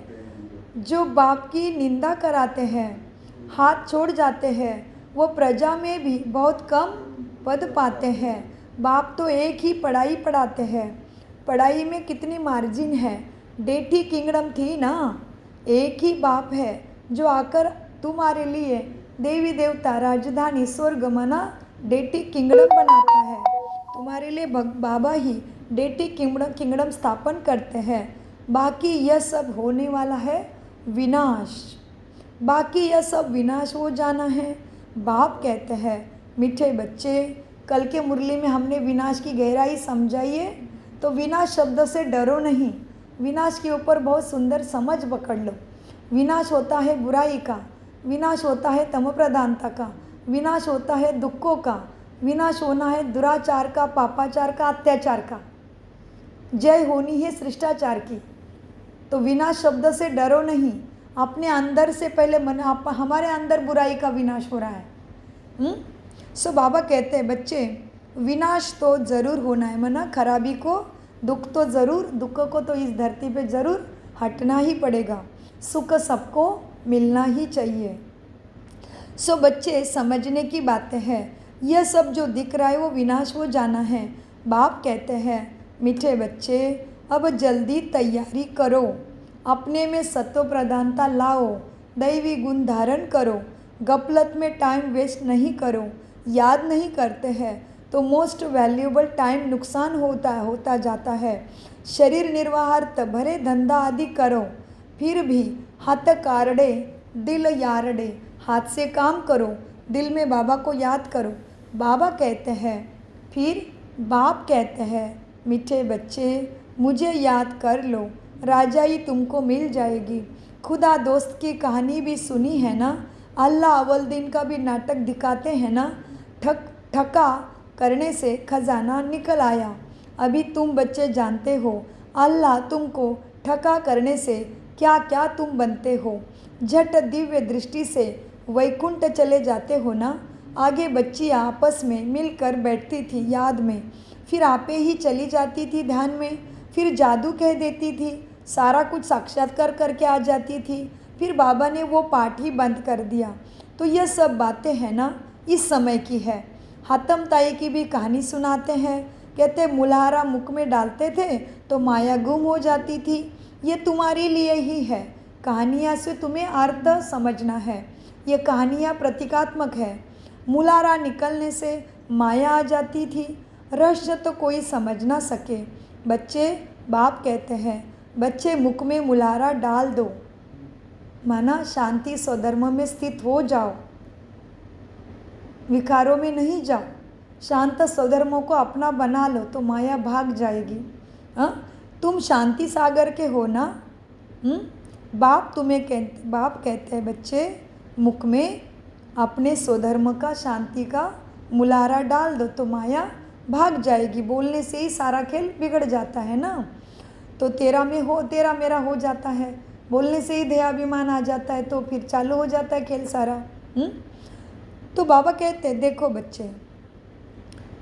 जो बाप की निंदा कराते हैं, हाथ छोड़ जाते हैं, वो प्रजा में भी बहुत कम पद पाते हैं। बाप तो एक ही पढ़ाई पढ़ाते हैं। पढ़ाई में कितनी मार्जिन है। डेठी किंगडम थी ना, एक ही बाप है जो आकर तुम्हारे लिए देवी देवता, राजधानी, स्वर्ग मना डेठी किंगडम बनाता है। तुम्हारे लिए बाबा ही डेठी किंगडम स्थापन करते हैं। बाकी यह सब होने वाला है विनाश। बाकी यह सब विनाश हो जाना है। बाप कहते हैं मीठे बच्चे, कल के मुरली में हमने विनाश की गहराई समझाई है। तो विनाश शब्द से डरो नहीं। विनाश के ऊपर बहुत सुंदर समझ पकड़ लो। विनाश होता है बुराई का, विनाश होता है तम प्रधानता का, विनाश होता है दुखों का, विनाश होना है दुराचार का, पापाचार का, अत्याचार का। जय होनी है शिष्टाचार की। तो विनाश शब्द से डरो नहीं, अपने अंदर से पहले मन हमारे अंदर बुराई का विनाश हो रहा है। सो बाबा कहते हैं बच्चे विनाश तो ज़रूर होना है, मना खराबी को, दुख तो ज़रूर, दुख को तो इस धरती पे ज़रूर हटना ही पड़ेगा, सुख सबको मिलना ही चाहिए। सो बच्चे समझने की बातें हैं, यह सब जो दिख रहा है वो विनाश हो जाना है। बाप कहते हैं मीठे बच्चे अब जल्दी तैयारी करो, अपने में सत्व प्रधानता लाओ, दैवी गुण धारण करो, गफलत में टाइम वेस्ट नहीं करो। याद नहीं करते हैं तो मोस्ट वैल्यूएबल टाइम नुकसान होता जाता है। शरीर निर्वाहार्थ भरे धंधा आदि करो, फिर भी हाथ कारड़े दिल यारड़े, हाथ से काम करो, दिल में बाबा को याद करो। बाबा कहते हैं, फिर बाप कहते हैं मीठे बच्चे मुझे याद कर लो, राजाई तुमको मिल जाएगी। खुदा दोस्त की कहानी भी सुनी है ना, अल्लाह अव्वल दिन का भी नाटक दिखाते हैं ना। ठका करने से खजाना निकल आया। अभी तुम बच्चे जानते हो अल्लाह तुमको ठका करने से क्या क्या तुम बनते हो। झट दिव्य दृष्टि से वैकुंठ चले जाते हो ना। आगे बच्चियाँ आपस में मिलकर बैठती थी याद में, फिर आपे ही चली जाती थी ध्यान में, फिर जादू कह देती थी, सारा कुछ साक्षात्कार करके आ जाती थी, फिर बाबा ने वो पाठ ही बंद कर दिया। तो यह सब बातें हैं ना इस समय की है। हातम ताई की भी कहानी सुनाते हैं, कहते मुल्हारा मुख में डालते थे तो माया गुम हो जाती थी। ये तुम्हारे लिए ही है, कहानियाँ से तुम्हें अर्थ समझना है। ये कहानियाँ प्रतीकात्मक है। मुल्हारा निकलने से माया आ जाती थी, रहस्य तो कोई समझ ना सके। बच्चे बाप कहते हैं बच्चे मुख में मुल्हारा डाल दो, माना शांति स्वधर्म में स्थित हो जाओ, विकारों में नहीं जाओ, शांत स्वधर्मों को अपना बना लो तो माया भाग जाएगी। तुम शांति सागर के हो ना। बाप कहते हैं बच्चे मुख में अपने स्वधर्म का शांति का मुल्हारा डाल दो तो माया भाग जाएगी। बोलने से ही सारा खेल बिगड़ जाता है ना। तो तेरा मेरा हो जाता है, बोलने से ही देहाभिमान आ जाता है, तो फिर चालू हो जाता है खेल सारा। तो बाबा कहते हैं देखो बच्चे,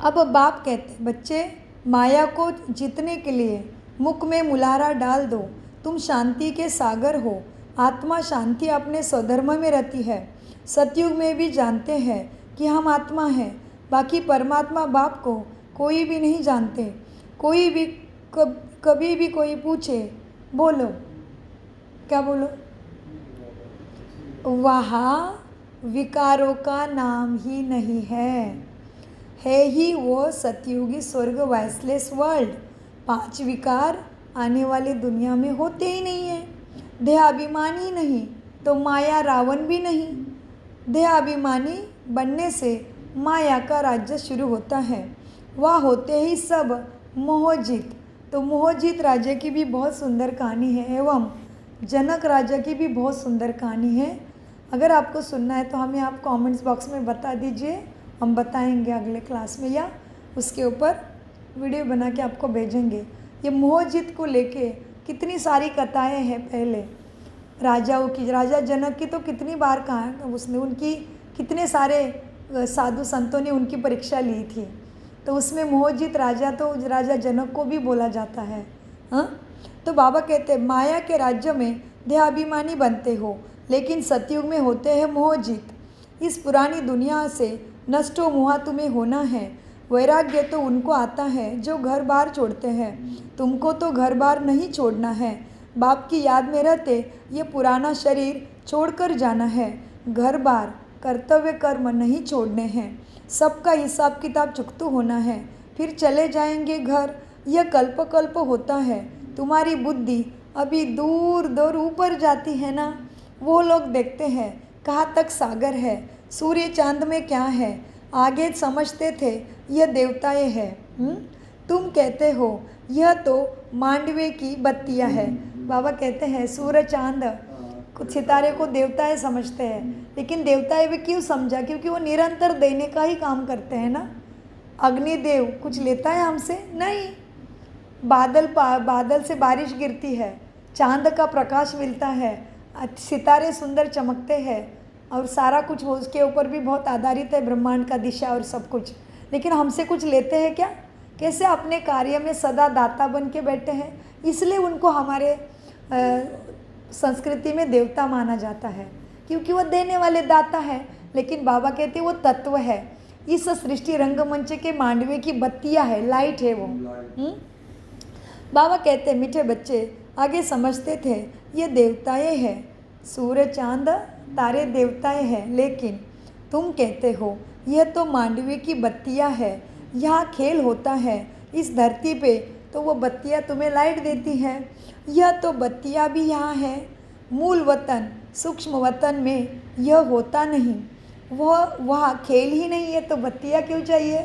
अब बाप कहते हैं बच्चे माया को जीतने के लिए मुख में मुल्हारा डाल दो। तुम शांति के सागर हो, आत्मा शांति अपने स्वधर्म में रहती है। सतयुग में भी जानते हैं कि हम आत्मा हैं, बाकी परमात्मा बाप को कोई भी नहीं जानते। कोई भी कभी भी कोई पूछे बोलो क्या बोलो, वहाँ विकारों का नाम ही नहीं है ही वो सतयुगी स्वर्ग वाइसलेस वर्ल्ड। 5 विकार आने वाली दुनिया में होते ही नहीं है। देहाभिमानी नहीं तो माया रावण भी नहीं। देहाभिमानी बनने से माया का राज्य शुरू होता है, वह होते ही सब मोहजित। तो मोहजित राजा की भी बहुत सुंदर कहानी है, एवं जनक राजा की भी बहुत सुंदर कहानी है। अगर आपको सुनना है तो हमें आप कमेंट्स बॉक्स में बता दीजिए, हम बताएंगे अगले क्लास में या उसके ऊपर वीडियो बना के आपको भेजेंगे। ये मोहजित को लेके कितनी सारी कथाएं हैं पहले राजाओं की। राजा जनक की तो कितनी बार कहा उसने, उनकी कितने सारे साधु संतों ने उनकी परीक्षा ली थी। तो उसमें मोहजित राजा तो राजा जनक को भी बोला जाता है। तो बाबा कहते हैं माया के राज्य में देहाभिमानी बनते हो, लेकिन सतयुग में होते हैं मोहजित। इस पुरानी दुनिया से नष्टो मोहा तुम्हें होना है। वैराग्य तो उनको आता है जो घर बार छोड़ते हैं, तुमको तो घर बार नहीं छोड़ना है। बाप की याद में रहते ये पुराना शरीर छोड़कर जाना है। घर बार कर्तव्य कर्म नहीं छोड़ने हैं, सबका हिसाब किताब चुकतू होना है, फिर चले जाएंगे घर। यह कल्प कल्प होता है। तुम्हारी बुद्धि अभी दूर दूर ऊपर जाती है ना, वो लोग देखते हैं कहाँ तक सागर है, सूर्य चांद में क्या है, आगे समझते थे यह देवताएं हैं। तुम कहते हो यह तो मांडवे की बत्तियां है। बाबा कहते हैं सूर्य चांद कुछ सितारे को देवताएं समझते हैं, लेकिन देवताएं भी क्यों समझा, क्योंकि वो निरंतर देने का ही काम करते हैं ना। अग्निदेव कुछ लेता है हमसे नहीं। बादल से बारिश गिरती है चांद का प्रकाश मिलता है, सितारे सुंदर चमकते हैं और सारा कुछ वो उसके ऊपर भी बहुत आधारित है, ब्रह्मांड का दिशा और सब कुछ। लेकिन हमसे कुछ लेते हैं क्या? कैसे अपने कार्य में सदा दाता बन के बैठे हैं, इसलिए उनको हमारे संस्कृति में देवता माना जाता है, क्योंकि वो देने वाले दाता है। लेकिन बाबा कहते हैं वो तत्व है, इस सृष्टि रंगमंच के मांडवे की बत्तियां है, लाइट है वो। बाबा कहते हैं मीठे बच्चे आगे समझते थे ये देवताएं हैं, सूर्य चांद तारे देवताएं हैं, लेकिन तुम कहते हो यह तो मांडवे की बत्तियां है, यहाँ खेल होता है इस धरती पे, तो वो बत्तियां तुम्हें लाइट देती है। यह तो बत्तियां भी यहाँ है, मूल वतन सूक्ष्म वतन में यह होता नहीं, वह वहाँ खेल ही नहीं है, तो बत्तियाँ क्यों चाहिए?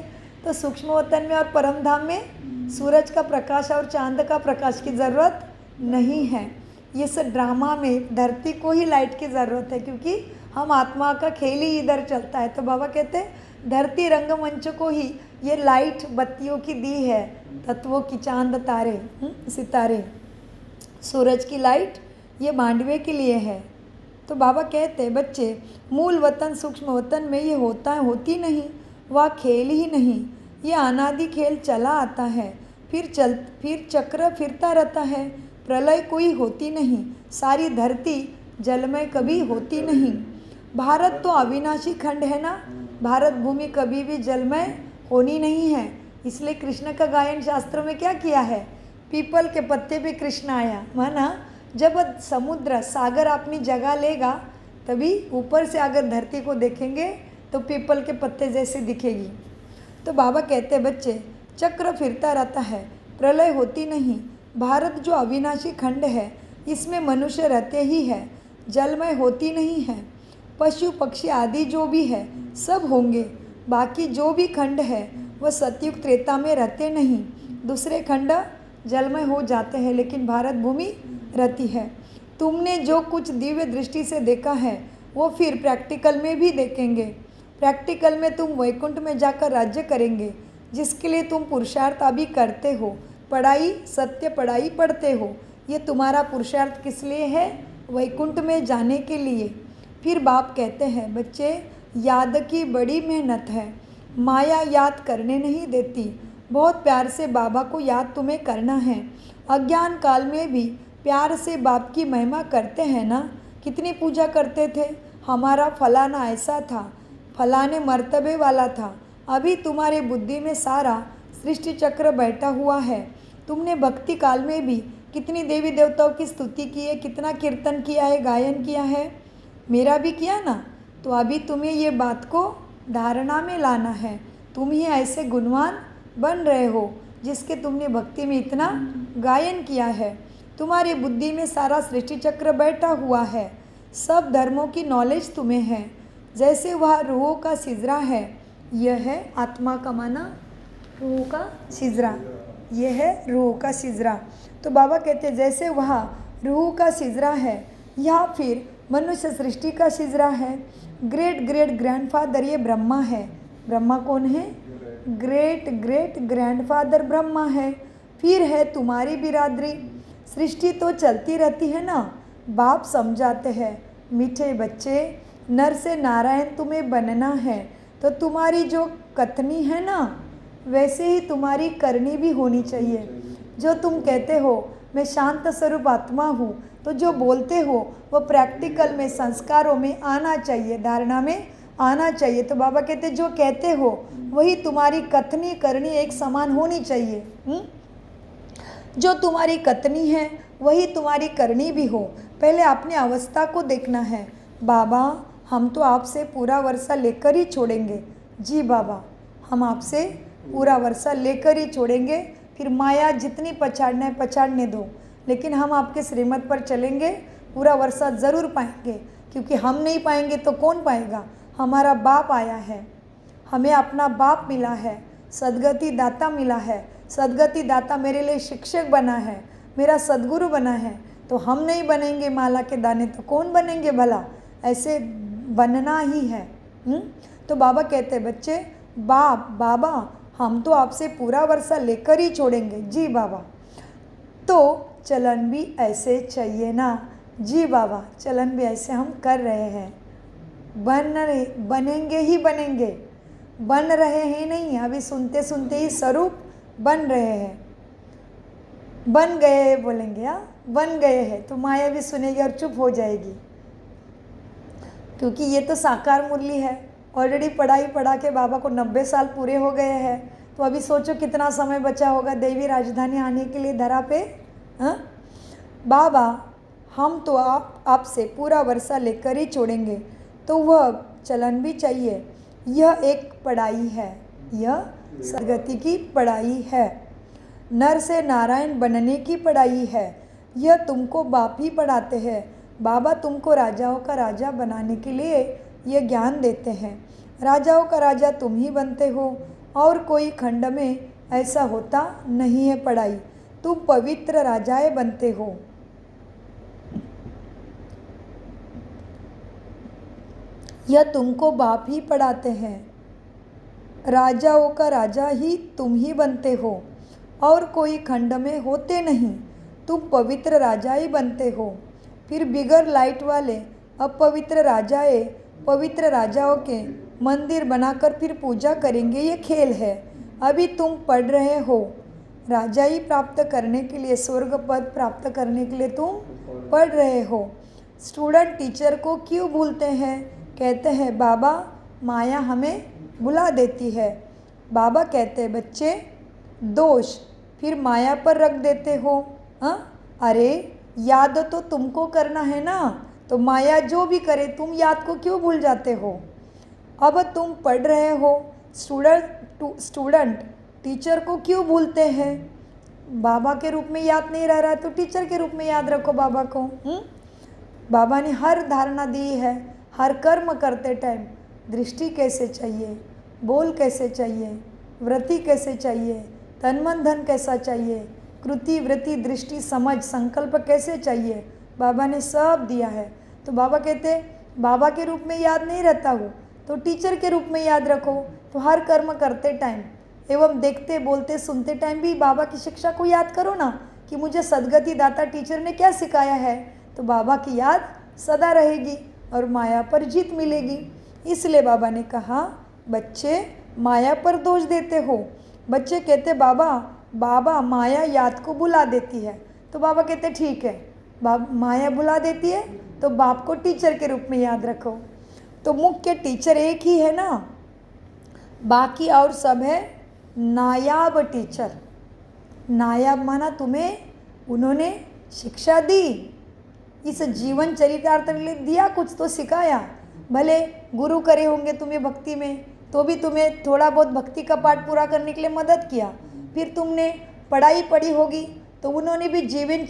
तो सूक्ष्म वतन में और परम धाम में सूरज का प्रकाश और चांद का प्रकाश की ज़रूरत नहीं है। इस ड्रामा में धरती को ही लाइट की ज़रूरत है, क्योंकि हम आत्मा का खेल ही इधर चलता है। तो बाबा कहते हैं धरती रंगमंच को ही ये लाइट बत्तियों की दी है, तत्वों की, चांद तारे सितारे, सूरज की लाइट ये मांडवे के लिए है। तो बाबा कहते हैं बच्चे मूल वतन सूक्ष्म वतन में ये होती नहीं, वह खेल ही नहीं, ये अनादि खेल चला आता है, फिर चक्र फिरता रहता है, प्रलय कोई होती नहीं, सारी धरती जलमय कभी होती नहीं। भारत तो अविनाशी खंड है ना, भारत भूमि कभी भी जलमय होनी नहीं है। इसलिए कृष्ण का गायन शास्त्रों में क्या किया है? पीपल के पत्ते पे कृष्ण आया, माना जब समुद्र सागर अपनी जगह लेगा तभी ऊपर से अगर धरती को देखेंगे तो पीपल के पत्ते जैसे दिखेगी। तो बाबा कहते हैं बच्चे चक्र फिरता रहता है, प्रलय होती नहीं, भारत जो अविनाशी खंड है इसमें मनुष्य रहते ही है, जलमय होती नहीं है, पशु पक्षी आदि जो भी है सब होंगे, बाकी जो भी खंड है वह सतयुग त्रेता में रहते नहीं, दूसरे खंड जलमय हो जाते हैं, लेकिन भारत भूमि रहती है। तुमने जो कुछ दिव्य दृष्टि से देखा है वो फिर प्रैक्टिकल में भी देखेंगे। प्रैक्टिकल में तुम वैकुंठ में जाकर राज्य करेंगे, जिसके लिए तुम पुरुषार्थ अभी करते हो, पढ़ाई सत्य पढ़ाई पढ़ते हो। ये तुम्हारा पुरुषार्थ किस लिए है? वैकुंठ में जाने के लिए। फिर बाप कहते हैं बच्चे याद की बड़ी मेहनत है, माया याद करने नहीं देती, बहुत प्यार से बाबा को याद तुम्हें करना है। अज्ञान काल में भी प्यार से बाप की महिमा करते हैं ना, कितनी पूजा करते थे, हमारा फलाना ऐसा था, फलाने मर्तबे वाला था। अभी तुम्हारे बुद्धि में सारा सृष्टि चक्र बैठा हुआ है। तुमने भक्ति काल में भी कितनी देवी देवताओं की स्तुति की है, कितना कीर्तन किया है, गायन किया है, मेरा भी किया ना। तो अभी तुम्हें ये बात को धारणा में लाना है, तुम ही ऐसे गुणवान बन रहे हो जिसके तुमने भक्ति में इतना गायन किया है। तुम्हारी बुद्धि में सारा सृष्टि चक्र बैठा हुआ है, सब धर्मों की नॉलेज तुम्हें है। जैसे वह रूहों का सिजरा है, यह है आत्मा का माना रूहों का सिजरा, यह है रूहों का सिजरा। तो बाबा कहते हैं जैसे वह रूहों का सिजरा है, या फिर मनुष्य सृष्टि का सिजरा है। ग्रेट ग्रेट ग्रैंडफादर ये ब्रह्मा है। ब्रह्मा कौन है? ग्रेट ग्रेट ग्रैंडफादर ब्रह्मा है। फिर है तुम्हारी बिरादरी। सृष्टि तो चलती रहती है ना, बाप समझाते हैं मीठे बच्चे नर से नारायण तुम्हें बनना है, तो तुम्हारी जो कथनी है ना वैसे ही तुम्हारी करनी भी होनी चाहिए। जो तुम कहते हो मैं शांत स्वरूप आत्मा हूँ, तो जो बोलते हो वो प्रैक्टिकल में संस्कारों में आना चाहिए, धारणा में आना चाहिए। तो बाबा कहते जो कहते हो वही तुम्हारी कथनी करनी एक समान होनी चाहिए। जो तुम्हारी कथनी है वही तुम्हारी करनी भी हो। पहले अपनी अवस्था को देखना है। बाबा हम तो आपसे पूरा वर्षा लेकर ही छोड़ेंगे। जी बाबा हम आपसे पूरा वर्षा लेकर ही छोड़ेंगे, फिर माया जितनी पछाड़ना है पछाड़ने दो, लेकिन हम आपके श्रीमत पर चलेंगे, पूरा वर्षा ज़रूर पाएंगे। क्योंकि हम नहीं पाएंगे तो कौन पाएगा? हमारा बाप आया है, हमें अपना बाप मिला है, सदगति दाता मिला है। सदगति दाता मेरे लिए शिक्षक बना है, मेरा सदगुरु बना है। तो हम नहीं बनेंगे माला के दाने तो कौन बनेंगे भला? ऐसे बनना ही है। तो बाबा कहते हैं बच्चे बाबा हम तो आपसे पूरा वर्षा लेकर ही छोड़ेंगे। जी बाबा। तो चलन भी ऐसे चाहिए ना। जी बाबा, चलन भी ऐसे हम कर रहे हैं, बनेंगे ही बनेंगे, बन रहे हैं नहीं, अभी सुनते सुनते ही स्वरूप बन रहे हैं। बन गए हैं बोलेंगे, हाँ बन गए हैं, तो माया भी सुनेगी और चुप हो जाएगी, क्योंकि ये तो साकार मुरली है। ऑलरेडी पढ़ाई पढ़ा के बाबा को 90 साल पूरे हो गए हैं, तो अभी सोचो कितना समय बचा होगा देवी राजधानी आने के लिए धरा पे। हाँ बाबा, हम तो आपसे पूरा वर्षा लेकर ही छोड़ेंगे, तो वह चलन भी चाहिए। यह एक पढ़ाई है, यह सदगति की पढ़ाई है, नर से नारायण बनने की पढ़ाई है। यह तुमको बाप ही पढ़ाते हैं। बाबा तुमको राजाओं का राजा बनाने के लिए ये ज्ञान देते हैं। राजाओं का राजा तुम ही बनते हो, और कोई खंड में ऐसा होता नहीं है पढ़ाई। तुम पवित्र राजाएं बनते हो। यह तुमको बाप ही पढ़ाते हैं। राजाओं का राजा ही तुम ही बनते हो, और कोई खंड में होते नहीं। तुम पवित्र राजा ही बनते हो। फिर बिगर लाइट वाले अपवित्र राजाएं पवित्र राजाओं के मंदिर बनाकर फिर पूजा करेंगे, ये खेल है। अभी तुम पढ़ रहे हो, राजाई प्राप्त करने के लिए, स्वर्ग पद प्राप्त करने के लिए तुम पढ़ रहे हो। स्टूडेंट टीचर को क्यों भूलते हैं? कहते हैं बाबा माया हमें बुला देती है। बाबा कहते हैं बच्चे दोष फिर माया पर रख देते हो। हाँ अरे याद तो तुमको करना है ना, तो माया जो भी करे तुम याद को क्यों भूल जाते हो? अब तुम पढ़ रहे हो, स्टूडेंट टीचर को क्यों भूलते हैं? बाबा के रूप में याद नहीं रह रहा है तो टीचर के रूप में याद रखो बाबा को। बाबा ने हर धारणा दी है, हर कर्म करते टाइम दृष्टि कैसे चाहिए, बोल कैसे चाहिए, वृत्ति कैसे चाहिए, तन मन धन कैसा चाहिए, कृति वृत्ति दृष्टि समझ संकल्प कैसे चाहिए, बाबा ने सब दिया है। तो बाबा कहते बाबा के रूप में याद नहीं रहता हूँ तो टीचर के रूप में याद रखो। तो हर कर्म करते टाइम एवं देखते बोलते सुनते टाइम भी बाबा की शिक्षा को याद करो ना, कि मुझे सदगति दाता टीचर ने क्या सिखाया है। तो बाबा की याद सदा रहेगी और माया पर जीत मिलेगी। इसलिए बाबा ने कहा बच्चे माया पर दोष देते हो। बच्चे कहते बाबा माया याद को बुला देती है। तो बाबा कहते ठीक है, माया बुला देती है तो बाप को टीचर के रूप में याद रखो। तो मुख्य टीचर एक ही है ना, बाकी और सब है नायाब टीचर। नायाब माना तुम्हें उन्होंने शिक्षा दी, इस जीवन चरितार्थ के लिए दिया, कुछ तो सिखाया। भले गुरु करे होंगे तुम्हें भक्ति में, तो भी तुम्हें थोड़ा बहुत भक्ति का पाठ पूरा करने के लिए मदद किया। फिर तुमने पढ़ाई पढ़ी होगी तो उन्होंने भी जीवन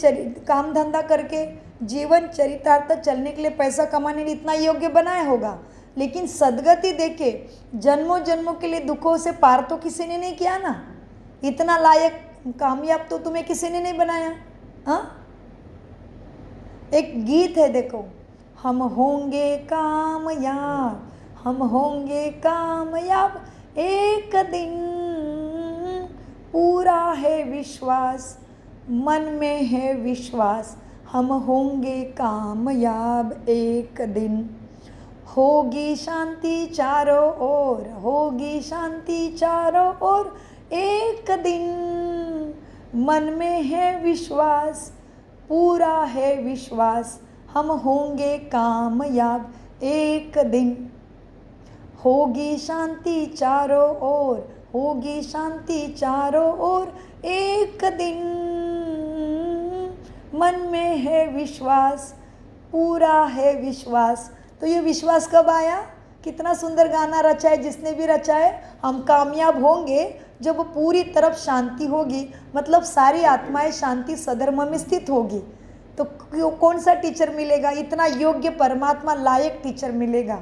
काम धंधा करके जीवन चरितार्थ चलने के लिए पैसा कमाने के इतना योग्य बनाया होगा। लेकिन सदगति देके जन्मों जन्मों के लिए दुखों से पार तो किसी ने नहीं किया ना। इतना लायक कामयाब तो तुम्हें किसी ने नहीं बनाया। हाँ एक गीत है देखो, हम होंगे कामयाब, हम होंगे कामयाब एक दिन, पूरा है विश्वास, मन में है विश्वास, हम होंगे कामयाब एक दिन। होगी शांति चारों ओर, होगी शांति चारों ओर एक दिन, मन में है विश्वास, पूरा है विश्वास, हम होंगे कामयाब एक दिन। होगी शांति चारों ओर, होगी शांति चारों ओर एक दिन, मन में है विश्वास, पूरा है विश्वास। तो ये विश्वास कब आया? कितना सुंदर गाना रचा है जिसने भी रचा है। हम कामयाब होंगे जब पूरी तरफ शांति होगी, मतलब सारी आत्माएं शांति सधर्म में स्थित होगी। तो कौन सा टीचर मिलेगा? इतना योग्य परमात्मा लायक टीचर मिलेगा,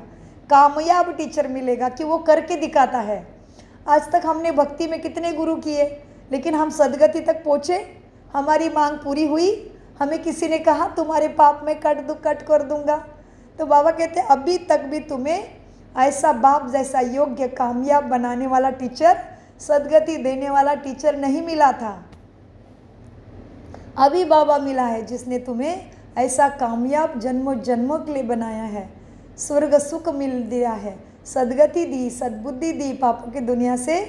कामयाब टीचर मिलेगा कि वो करके दिखाता है। आज तक हमने भक्ति में कितने गुरु किए, लेकिन हम सदगति तक पहुँचे? हमारी मांग पूरी हुई? हमें किसी ने कहा तुम्हारे पाप में कट कर दूंगा? तो बाबा कहते अभी तक भी तुम्हें ऐसा बाप जैसा योग्य कामयाब बनाने वाला टीचर, सदगति देने वाला टीचर नहीं मिला था। अभी बाबा मिला है जिसने तुम्हें ऐसा कामयाब जन्मों जन्मों के लिए बनाया है, स्वर्ग सुख मिल दिया है, सदगति दी, सद्बुद्धि दी, पापों की दुनिया से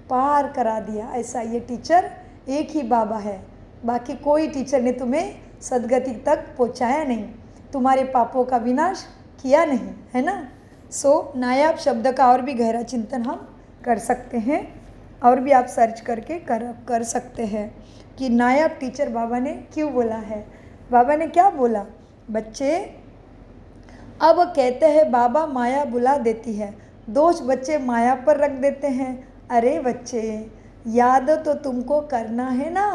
पार करा दिया। ऐसा ये टीचर एक ही बाबा है, बाकी कोई टीचर ने तुम्हें सदगति तक पहुँचाया नहीं, तुम्हारे पापों का विनाश किया नहीं, है ना। सो नायाब शब्द का और भी गहरा चिंतन हम कर सकते हैं, और भी आप सर्च करके कर सकते हैं कि नायाब टीचर बाबा ने क्यों बोला है। बाबा ने क्या बोला, बच्चे अब कहते हैं बाबा माया बुला देती है, दोष बच्चे माया पर रख देते हैं। अरे बच्चे, याद तो तुमको करना है ना,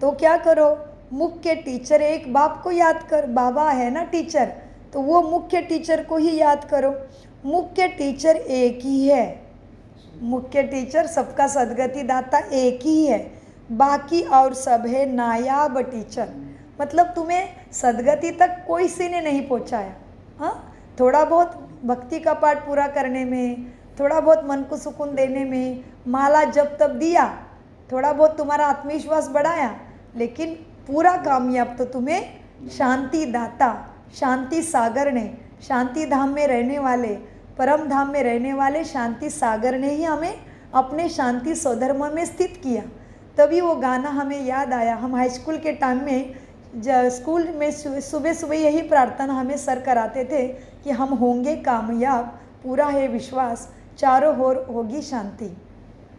तो क्या करो, मुख्य टीचर एक बाप को याद कर, बाबा है ना टीचर, तो वो मुख्य टीचर को ही याद करो। मुख्य टीचर एक ही है, मुख्य टीचर सबका सदगति दाता एक ही है, बाकी और सब है नायाब टीचर। मतलब तुम्हें सदगति तक कोई से ने नहीं पहुंचाया। हाँ, थोड़ा बहुत भक्ति का पाठ पूरा करने में, थोड़ा बहुत मन को सुकून देने में, माला जब तब दिया, थोड़ा बहुत तुम्हारा आत्मविश्वास बढ़ाया, लेकिन पूरा कामयाब तो तुम्हें शांति दाता, शांति सागर ने, शांति धाम में रहने वाले, परम धाम में रहने वाले शांति सागर ने ही हमें अपने शांति स्वधर्म में स्थित किया। तभी वो गाना हमें याद आया। हम हाई स्कूल के टाइम में स्कूल में सुबह सुबह यही प्रार्थना हमें सर कराते थे कि हम होंगे कामयाब, पूरा है विश्वास, चारों ओर होगी शांति।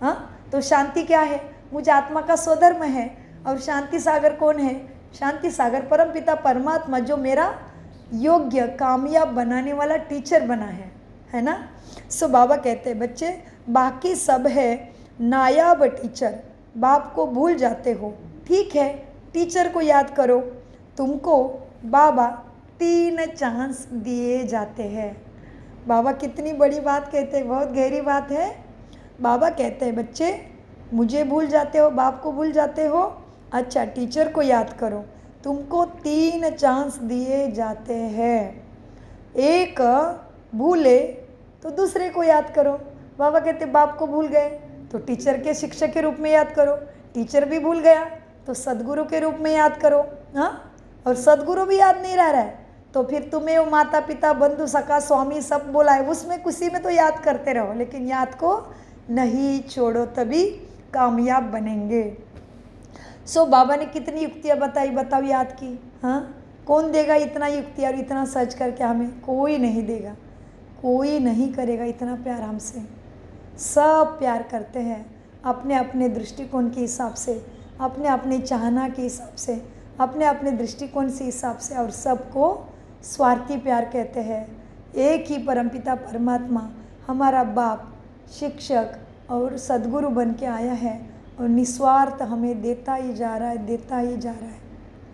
हाँ, तो शांति क्या है, मुझ आत्मा का स्वधर्म है। और शांति सागर कौन है, शांति सागर परम पिता परमात्मा, जो मेरा योग्य कामयाब बनाने वाला टीचर बना है ना। सो बाबा कहते हैं बच्चे, बाकी सब है नायाब टीचर, बाप को भूल जाते हो, ठीक है, टीचर को याद करो। तुमको बाबा 3 चांस दिए जाते हैं। बाबा कितनी बड़ी बात कहते हैं, बहुत गहरी बात है। बाबा कहते हैं बच्चे, मुझे भूल जाते हो, बाप को भूल जाते हो, अच्छा टीचर को याद करो, तुमको 3 चांस दिए जाते हैं। एक भूले तो दूसरे को याद करो। बाबा कहते बाप को भूल गए तो टीचर के शिक्षक के रूप में याद करो, टीचर भी भूल गया तो सदगुरु के रूप में याद करो। हाँ, और सदगुरु भी याद नहीं रह रहा है तो फिर तुम्हें वो माता पिता बंधु सखा स्वामी सब बोला है, उसमें खुशी में तो याद करते रहो, लेकिन याद को नहीं छोड़ो, तभी कामयाब बनेंगे। सो बाबा ने कितनी युक्तियाँ बताई, बताओ याद की। हाँ, कौन देगा इतना युक्ति और इतना सर्च करके हमें, कोई नहीं देगा, कोई नहीं करेगा इतना प्यार हमसे। सब प्यार करते हैं अपने अपने दृष्टिकोण के हिसाब से, अपने अपने चाहना के हिसाब से, अपने अपने दृष्टिकोण से हिसाब से, और सबको स्वार्थी प्यार कहते हैं। एक ही परमपिता परमात्मा हमारा बाप, शिक्षक और सद्गुरु बन के आया है और निस्वार्थ हमें देता ही जा रहा है, देता ही जा रहा है।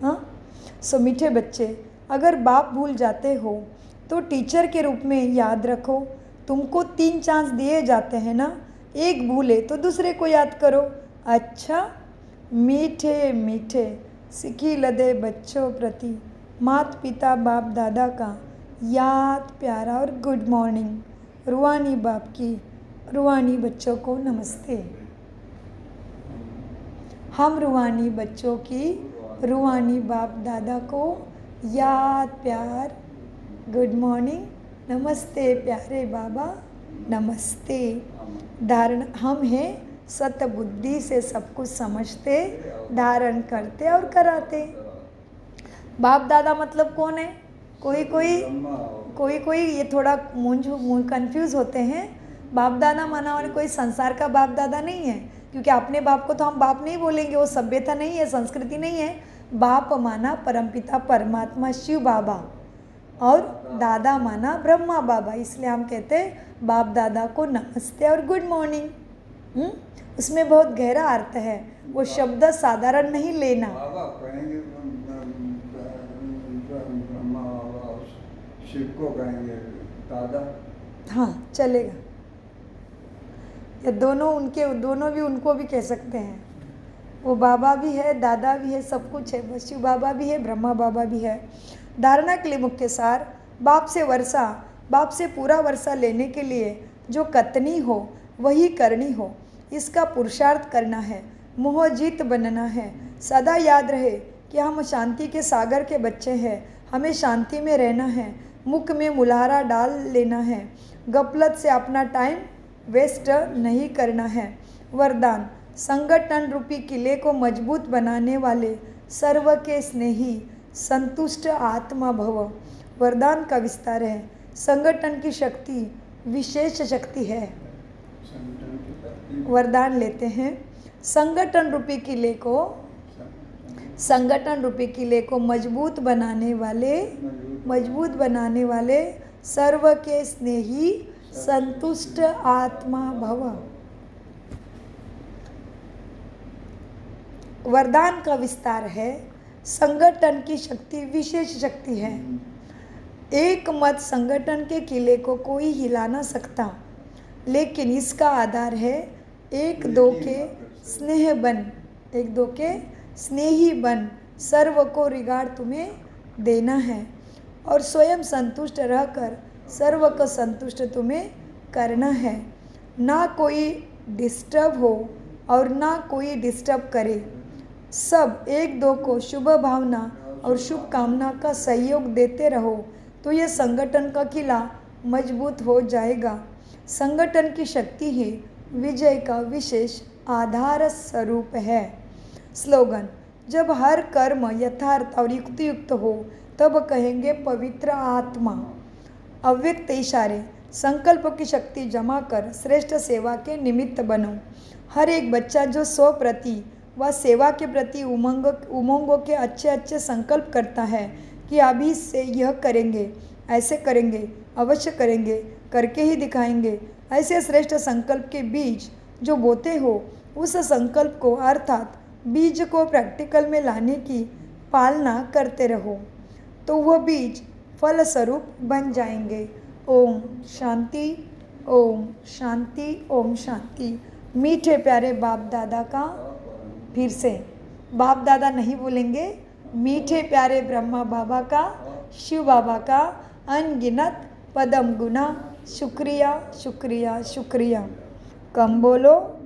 हाँ, सो मीठे बच्चे, अगर बाप भूल जाते हो तो टीचर के रूप में याद रखो। तुमको 3 चांस दिए जाते हैं ना, एक भूले तो दूसरे को याद करो। अच्छा, मीठे मीठे सिखी लदे बच्चों प्रति माता पिता बाप दादा का याद प्यारा और गुड मॉर्निंग। रूहानी बाप की रूहानी बच्चों को नमस्ते। हम रूहानी बच्चों की रूहानी बाप दादा को याद प्यार, गुड मॉर्निंग, नमस्ते प्यारे बाबा, नमस्ते। धारण हम हैं सत बुद्धि से सब कुछ समझते, धारण करते और कराते। बाप दादा मतलब कौन है? कोई ये थोड़ा कंफ्यूज होते हैं। बाप दादा माना और कोई संसार का बाप दादा नहीं है, क्योंकि अपने बाप को तो हम बाप नहीं बोलेंगे, वो सभ्यता नहीं है, संस्कृति नहीं है। बाप माना परमपिता परमात्मा शिव बाबा और दादा माना ब्रह्मा बाबा, इसलिए हम कहते हैं बाप दादा को नमस्ते और गुड मॉर्निंग। उसमें बहुत गहरा अर्थ है, वो शब्द साधारण नहीं लेना। शिव को कहेंगे दादा, हाँ चलेगा, ये दोनों भी उनको भी कह सकते हैं। वो बाबा भी है, दादा भी है, सब कुछ है, बस शिव बाबा भी है, ब्रह्मा बाबा भी है। धारणा के लिए मुख्य सार, बाप से पूरा वर्षा लेने के लिए जो कतनी हो वही करनी हो, इसका पुरुषार्थ करना है, मोह जीत बनना है। सदा याद रहे कि हम शांति के सागर के बच्चे हैं, हमें शांति में रहना है, मुख में मुलारा डाल लेना है, गफलत से अपना टाइम वेस्ट नहीं करना है। वरदान, संगठन रूपी किले को मजबूत बनाने वाले सर्व के स्नेही संतुष्ट आत्मा भव। वरदान का विस्तार है, संगठन की शक्ति विशेष शक्ति है। संगठन की शक्ति वरदान लेते हैं, संगठन रूपी किले को मजबूत बनाने वाले सर्व के स्नेही संतुष्ट आत्मा भव। वरदान का विस्तार है, संगठन की शक्ति विशेष शक्ति है। एक मत संगठन के किले को कोई हिला ना सकता, लेकिन इसका आधार है एक दो के स्नेही बन सर्व को रिगार्ड तुम्हें देना है और स्वयं संतुष्ट रहकर सर्व को संतुष्ट तुम्हें करना है। ना कोई डिस्टर्ब हो और ना कोई डिस्टर्ब करे, सब एक दो को शुभ भावना और शुभ कामना का सहयोग देते रहो तो यह संगठन का किला मजबूत हो जाएगा। संगठन की शक्ति ही विजय का विशेष आधार स्वरूप है। स्लोगन, जब हर कर्म यथार्थ और युक्तियुक्त हो तब कहेंगे पवित्र आत्मा। अव्यक्त इशारे, संकल्प की शक्ति जमा कर श्रेष्ठ सेवा के निमित्त बनो। हर एक बच्चा जो स्व प्रति व सेवा के प्रति उमंगों के अच्छे संकल्प करता है कि अभी से यह करेंगे, ऐसे करेंगे, अवश्य करेंगे, करके ही दिखाएंगे, ऐसे श्रेष्ठ संकल्प के बीज जो बोते हो, उस संकल्प को अर्थात बीज को प्रैक्टिकल में लाने की पालना करते रहो तो वह बीज फल स्वरूप बन जाएंगे। ओम शांति, ओम शांति, ओम शांति। मीठे प्यारे बाप दादा का, फिर से बाप दादा नहीं बोलेंगे, मीठे प्यारे ब्रह्मा बाबा का, शिव बाबा का अनगिनत पदम गुना शुक्रिया शुक्रिया शुक्रिया। कम बोलो,